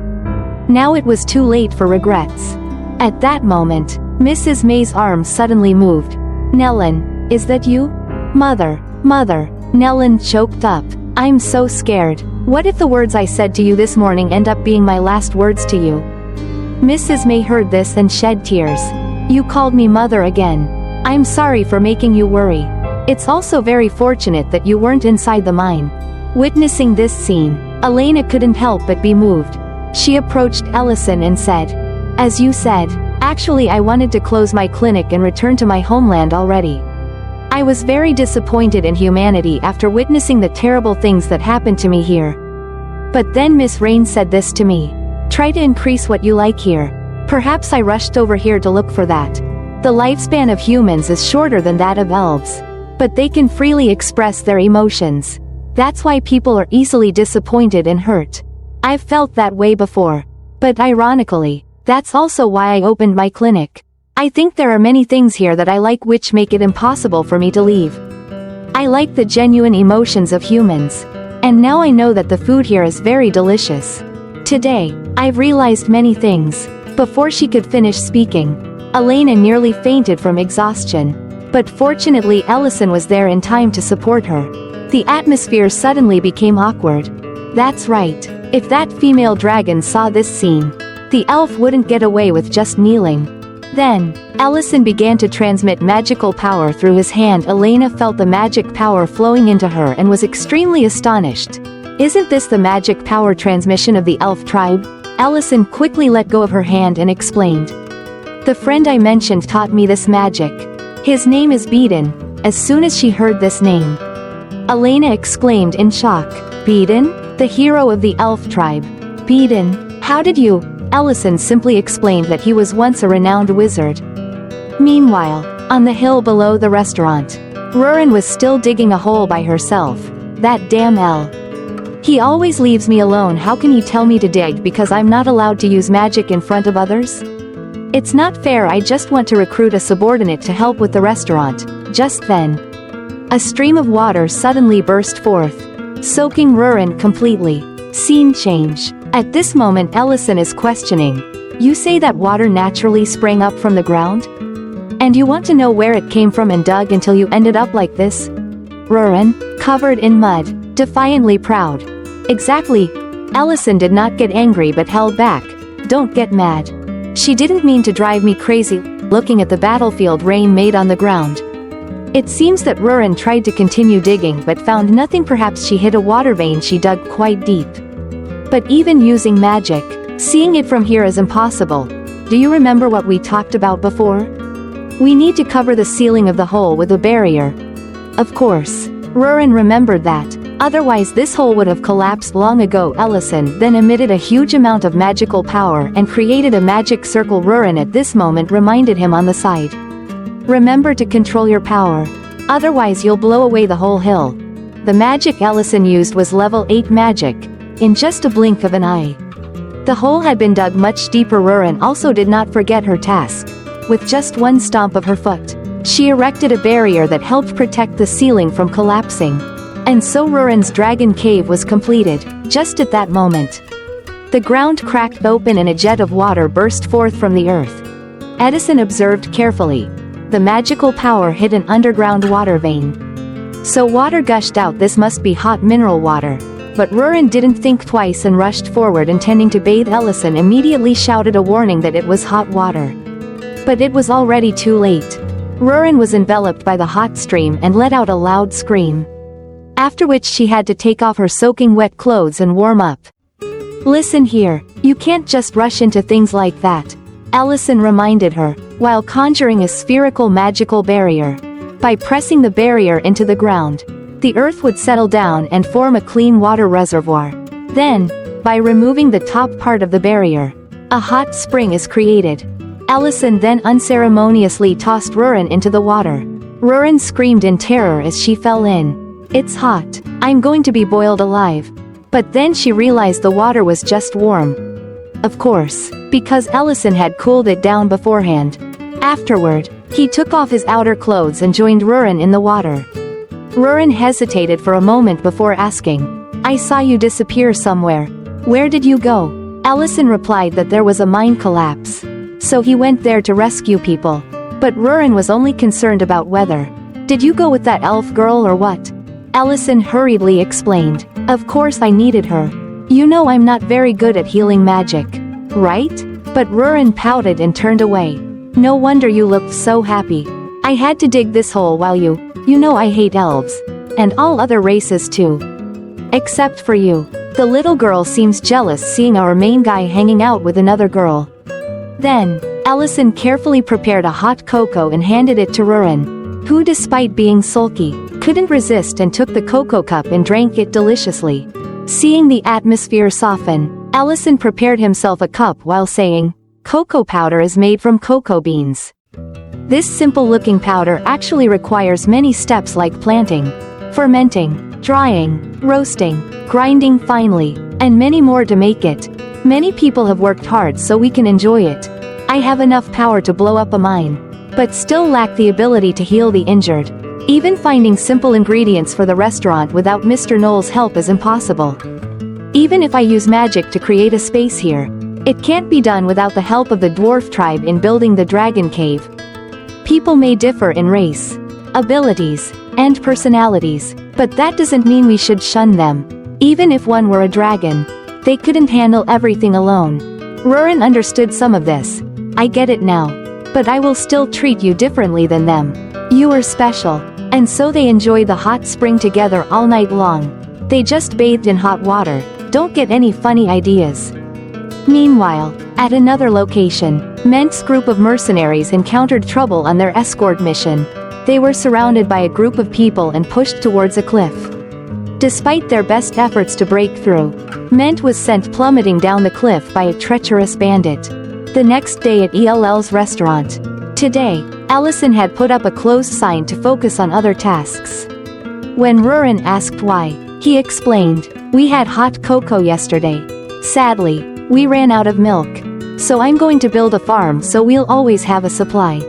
Now it was too late for regrets. At that moment, Mrs. May's arm suddenly moved. Nellin, is that you? Mother. Nellin choked up. I'm so scared. What if the words I said to you this morning end up being my last words to you? Mrs. May heard this and shed tears. You called me mother again. I'm sorry for making you worry. It's also very fortunate that you weren't inside the mine. Witnessing this scene, Elena couldn't help but be moved. She approached Ellison and said, as you said, actually I wanted to close my clinic and return to my homeland already. I was very disappointed in humanity after witnessing the terrible things that happened to me here. But then Miss Rain said this to me. Try to increase what you like here. Perhaps I rushed over here to look for that. The lifespan of humans is shorter than that of elves, but they can freely express their emotions. That's why people are easily disappointed and hurt. I've felt that way before. But ironically, that's also why I opened my clinic. I think there are many things here that I like which make it impossible for me to leave. I like the genuine emotions of humans. And now I know that the food here is very delicious. Today, I've realized many things. Before she could finish speaking, Elena nearly fainted from exhaustion. But fortunately Ellison was there in time to support her. The atmosphere suddenly became awkward. That's right. If that female dragon saw this scene, the elf wouldn't get away with just kneeling. Then, Allison began to transmit magical power through his hand. Elena felt the magic power flowing into her and was extremely astonished. Isn't this the magic power transmission of the elf tribe? Allison quickly let go of her hand and explained. The friend I mentioned taught me this magic. His name is Beeden. As soon as she heard this name, Elena exclaimed in shock. Beeden? The hero of the elf tribe. Beeden? How did you? Allison simply explained that he was once a renowned wizard. Meanwhile, on the hill below the restaurant, Rurin was still digging a hole by herself. That damn Elle. He always leaves me alone. How can he tell me to dig because I'm not allowed to use magic in front of others? It's not fair. I just want to recruit a subordinate to help with the restaurant. Just then, a stream of water suddenly burst forth, soaking Rurin completely. Scene change. At this moment Ellison is questioning. You say that water naturally sprang up from the ground? And you want to know where it came from and dug until you ended up like this? Rurin, covered in mud, defiantly proud. Exactly. Ellison did not get angry but held back. Don't get mad. She didn't mean to drive me crazy. Looking at the battlefield rain made on the ground, it seems that Rurin tried to continue digging but found nothing. Perhaps she hit a water vein. She dug quite deep. But even using magic, seeing it from here is impossible. Do you remember what we talked about before? We need to cover the ceiling of the hole with a barrier. Of course. Rurin remembered that. Otherwise this hole would have collapsed long ago. Ellison then emitted a huge amount of magical power and created a magic circle. Rurin at this moment reminded him on the side. Remember to control your power. Otherwise you'll blow away the whole hill. The magic Ellison used was level 8 magic. In just a blink of an eye, the hole had been dug much deeper. Rurin also did not forget her task. With just one stomp of her foot, she erected a barrier that helped protect the ceiling from collapsing. And so Rurin's dragon cave was completed. Just at that moment, the ground cracked open and a jet of water burst forth from the earth. Edison observed carefully. The magical power hit an underground water vein. So water gushed out. This must be hot mineral water. But Rurin didn't think twice and rushed forward intending to bathe. Ellison immediately shouted a warning that it was hot water. But it was already too late. Rurin was enveloped by the hot stream and let out a loud scream. After which she had to take off her soaking wet clothes and warm up. Listen here, you can't just rush into things like that, Ellison reminded her, while conjuring a spherical magical barrier. By pressing the barrier into the ground, the earth would settle down and form a clean water reservoir. Then, by removing the top part of the barrier, a hot spring is created. Ellison then unceremoniously tossed Rurin into the water. Rurin screamed in terror as she fell in. It's hot. I'm going to be boiled alive. But then she realized the water was just warm. Of course, because Ellison had cooled it down beforehand. Afterward, he took off his outer clothes and joined Rurin in the water. Rurin hesitated for a moment before asking, I saw you disappear somewhere. Where did you go? Ellison replied that there was a mine collapse. So he went there to rescue people. But Rurin was only concerned about weather. Did you go with that elf girl or what? Ellison hurriedly explained. Of course I needed her. You know I'm not very good at healing magic. Right? But Rurin pouted and turned away. No wonder you looked so happy. I had to dig this hole while you know I hate elves. And all other races too. Except for you. The little girl seems jealous seeing our main guy hanging out with another girl. Then, Ellison carefully prepared a hot cocoa and handed it to Rurin, who despite being sulky, couldn't resist and took the cocoa cup and drank it deliciously. Seeing the atmosphere soften, Ellison prepared himself a cup while saying, Cocoa powder is made from cocoa beans. This simple-looking powder actually requires many steps like planting, fermenting, drying, roasting, grinding finely, and many more to make it. Many people have worked hard so we can enjoy it. I have enough power to blow up a mine, but still lack the ability to heal the injured. Even finding simple ingredients for the restaurant without Mr. Knoll's help is impossible. Even if I use magic to create a space here, it can't be done without the help of the dwarf tribe in building the dragon cave. People may differ in race, abilities, and personalities, but that doesn't mean we should shun them. Even if one were a dragon, they couldn't handle everything alone. Rurin understood some of this. I get it now. But I will still treat you differently than them. You are special. And so they enjoy the hot spring together all night long. They just bathed in hot water. Don't get any funny ideas. Meanwhile, at another location, Ment's group of mercenaries encountered trouble on their escort mission. They were surrounded by a group of people and pushed towards a cliff. Despite their best efforts to break through, Ment was sent plummeting down the cliff by a treacherous bandit. The next day at ELL's restaurant. Today, Ellison had put up a closed sign to focus on other tasks. When Rurin asked why, he explained, "We had hot cocoa yesterday. Sadly, we ran out of milk. So I'm going to build a farm so we'll always have a supply.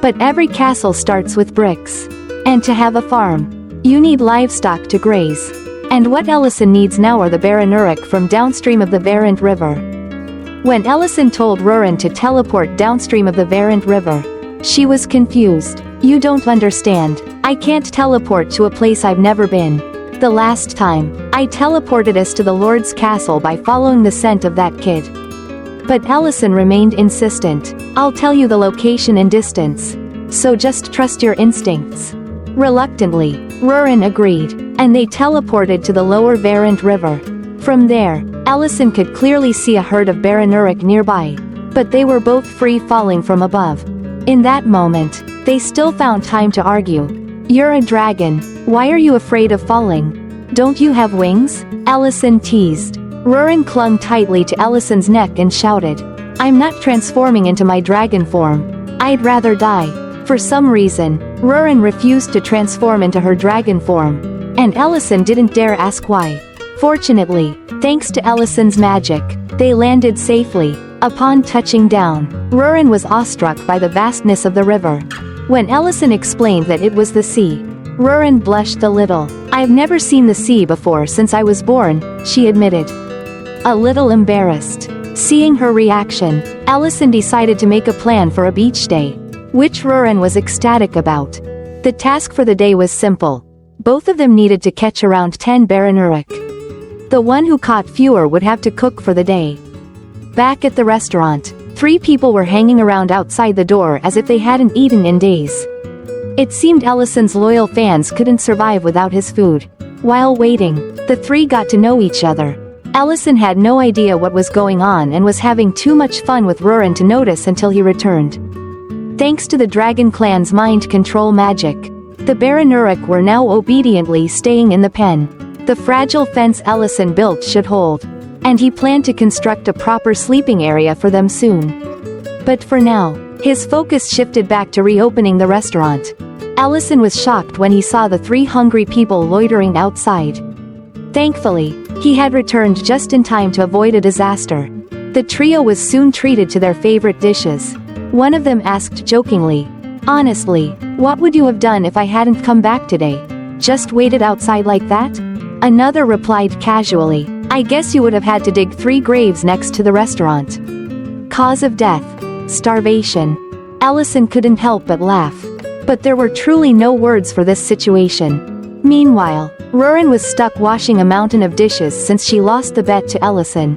But every castle starts with bricks. And to have a farm, you need livestock to graze. And what Ellison needs now are the Baranuric from downstream of the Varant River." When Ellison told Rurin to teleport downstream of the Varant River, she was confused. "You don't understand. I can't teleport to a place I've never been. The last time, I teleported us to the Lord's castle by following the scent of that kid." But Ellison remained insistent. "I'll tell you the location and distance. So just trust your instincts." Reluctantly, Rurin agreed, and they teleported to the lower Varant River. From there, Ellison could clearly see a herd of Baranuric nearby. But they were both free falling from above. In that moment, they still found time to argue. "You're a dragon. Why are you afraid of falling? Don't you have wings?" Ellison teased. Rurin clung tightly to Ellison's neck and shouted, "I'm not transforming into my dragon form. I'd rather die." For some reason, Rurin refused to transform into her dragon form. And Ellison didn't dare ask why. Fortunately, thanks to Ellison's magic, they landed safely. Upon touching down, Rurin was awestruck by the vastness of the river. When Ellison explained that it was the sea, Rurin blushed a little. "I've never seen the sea before since I was born," she admitted. A little embarrassed. Seeing her reaction, Ellison decided to make a plan for a beach day, which Rurin was ecstatic about. The task for the day was simple. Both of them needed to catch around 10 Baranuric. The one who caught fewer would have to cook for the day. Back at the restaurant, 3 people were hanging around outside the door as if they hadn't eaten in days. It seemed Ellison's loyal fans couldn't survive without his food. While waiting, the 3 got to know each other. Ellison had no idea what was going on and was having too much fun with Rurin to notice until he returned. Thanks to the Dragon Clan's mind control magic, the Baranuric were now obediently staying in the pen. The fragile fence Ellison built should hold, and he planned to construct a proper sleeping area for them soon. But for now, his focus shifted back to reopening the restaurant. Ellison was shocked when he saw the 3 hungry people loitering outside. Thankfully, he had returned just in time to avoid a disaster. The trio was soon treated to their favorite dishes. One of them asked jokingly, "Honestly, what would you have done if I hadn't come back today? Just waited outside like that?" Another replied casually, "I guess you would have had to dig 3 graves next to the restaurant." Cause of death: starvation. Ellison couldn't help but laugh. But there were truly no words for this situation. Meanwhile, Rurin was stuck washing a mountain of dishes since she lost the bet to Ellison.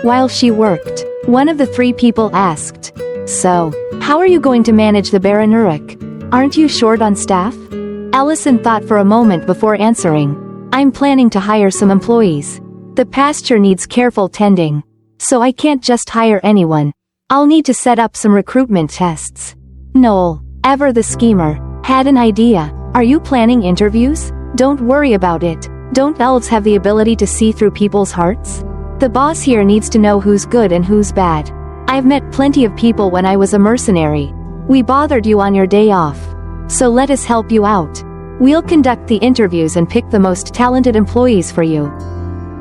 While she worked, one of the 3 people asked, "So, how are you going to manage the Baranuric? Aren't you short on staff?" Ellison thought for a moment before answering, "I'm planning to hire some employees. The pasture needs careful tending. So I can't just hire anyone. I'll need to set up some recruitment tests." Noel, ever the schemer, had an idea. "Are you planning interviews? Don't worry about it. Don't elves have the ability to see through people's hearts? The boss here needs to know who's good and who's bad. I've met plenty of people when I was a mercenary. We bothered you on your day off. So let us help you out. We'll conduct the interviews and pick the most talented employees for you.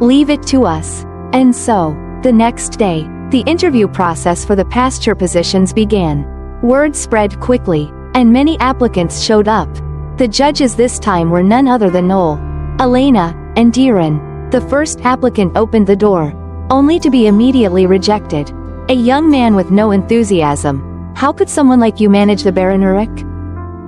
Leave it to us." And so, the next day, the interview process for the pasture positions began. Word spread quickly, and many applicants showed up. The judges this time were none other than Noel, Elena, and Diran. The first applicant opened the door, only to be immediately rejected. A young man with no enthusiasm. "How could someone like you manage the Baranuric?"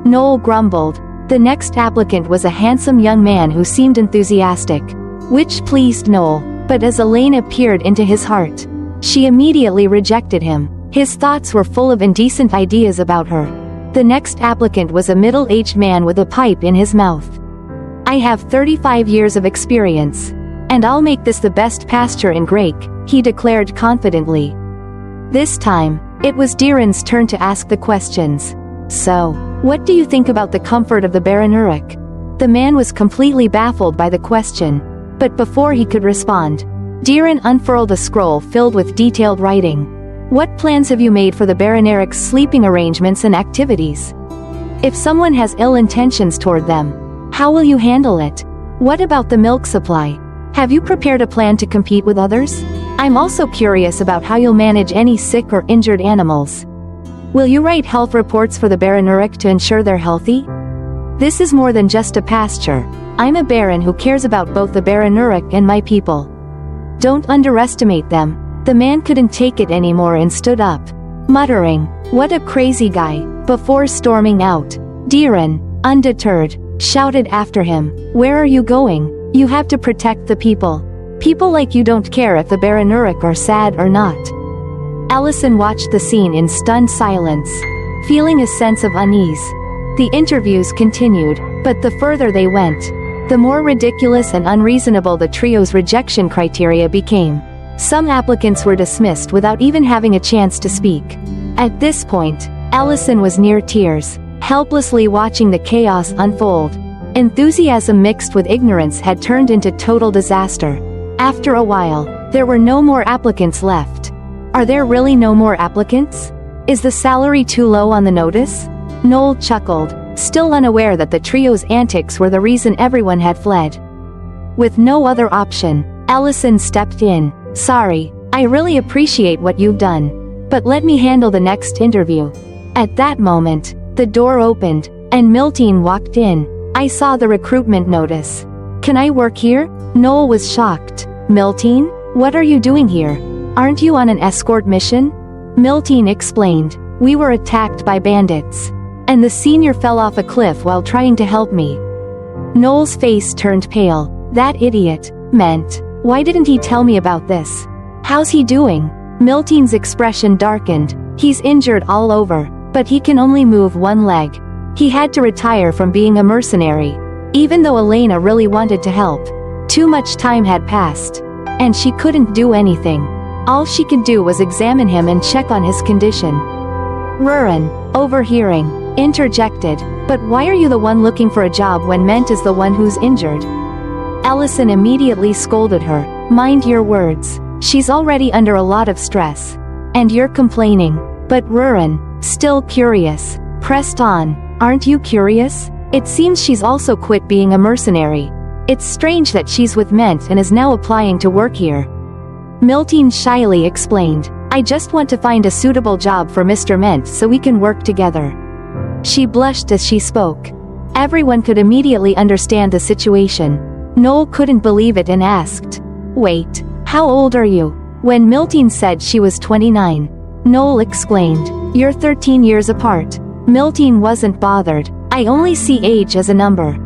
Noel grumbled. The next applicant was a handsome young man who seemed enthusiastic, which pleased Noel, but as Elena peered into his heart, she immediately rejected him. His thoughts were full of indecent ideas about her. The next applicant was a middle-aged man with a pipe in his mouth. "I have 35 years of experience. And I'll make this the best pasture in Grake," he declared confidently. This time, it was Diren's turn to ask the questions. "So, what do you think about the comfort of the Baranuric?" The man was completely baffled by the question. But before he could respond, Diren unfurled a scroll filled with detailed writing. "What plans have you made for the Baranuric's sleeping arrangements and activities? If someone has ill intentions toward them, how will you handle it? What about the milk supply? Have you prepared a plan to compete with others? I'm also curious about how you'll manage any sick or injured animals. Will you write health reports for the Baranuric to ensure they're healthy? This is more than just a pasture. I'm a baron who cares about both the Baranuric and my people. Don't underestimate them." The man couldn't take it anymore and stood up, muttering, "What a crazy guy," before storming out. Diren, undeterred, shouted after him, "Where are you going? You have to protect the people. People like you don't care if the Baranuric are sad or not." Allison watched the scene in stunned silence, feeling a sense of unease. The interviews continued, but the further they went, the more ridiculous and unreasonable the trio's rejection criteria became. Some applicants were dismissed without even having a chance to speak. At this point, Allison was near tears, helplessly watching the chaos unfold. Enthusiasm mixed with ignorance had turned into total disaster. After a while, there were no more applicants left. Are there really no more applicants? Is the salary too low on the notice? Noel chuckled, still unaware that the trio's antics were the reason everyone had fled. With no other option, Allison stepped in. "Sorry, I really appreciate what you've done. But let me handle the next interview." At that moment, the door opened, and Miltine walked in. "I saw the recruitment notice. Can I work here?" Noel was shocked. "Miltine? What are you doing here? Aren't you on an escort mission?" Miltine explained. "We were attacked by bandits. And the senior fell off a cliff while trying to help me." Noel's face turned pale. That idiot, meant. Why didn't he tell me about this? How's he doing? Miltine's expression darkened. "He's injured all over, but he can only move one leg. He had to retire from being a mercenary." Even though Elena really wanted to help, too much time had passed, and she couldn't do anything. All she could do was examine him and check on his condition. Rurin, overhearing, interjected, "But why are you the one looking for a job when Ment is the one who's injured?" Allison immediately scolded her. "Mind your words. She's already under a lot of stress. And you're complaining." But Rurin, still curious, pressed on. "Aren't you curious? It seems she's also quit being a mercenary. It's strange that she's with Ment and is now applying to work here." Miltine shyly explained, "I just want to find a suitable job for Mr. Ment so we can work together." She blushed as she spoke. Everyone could immediately understand the situation. Noel couldn't believe it and asked, "Wait, how old are you?" When Miltine said she was 29, Noel exclaimed, "You're 13 years apart." Miltine wasn't bothered. "I only see age as a number.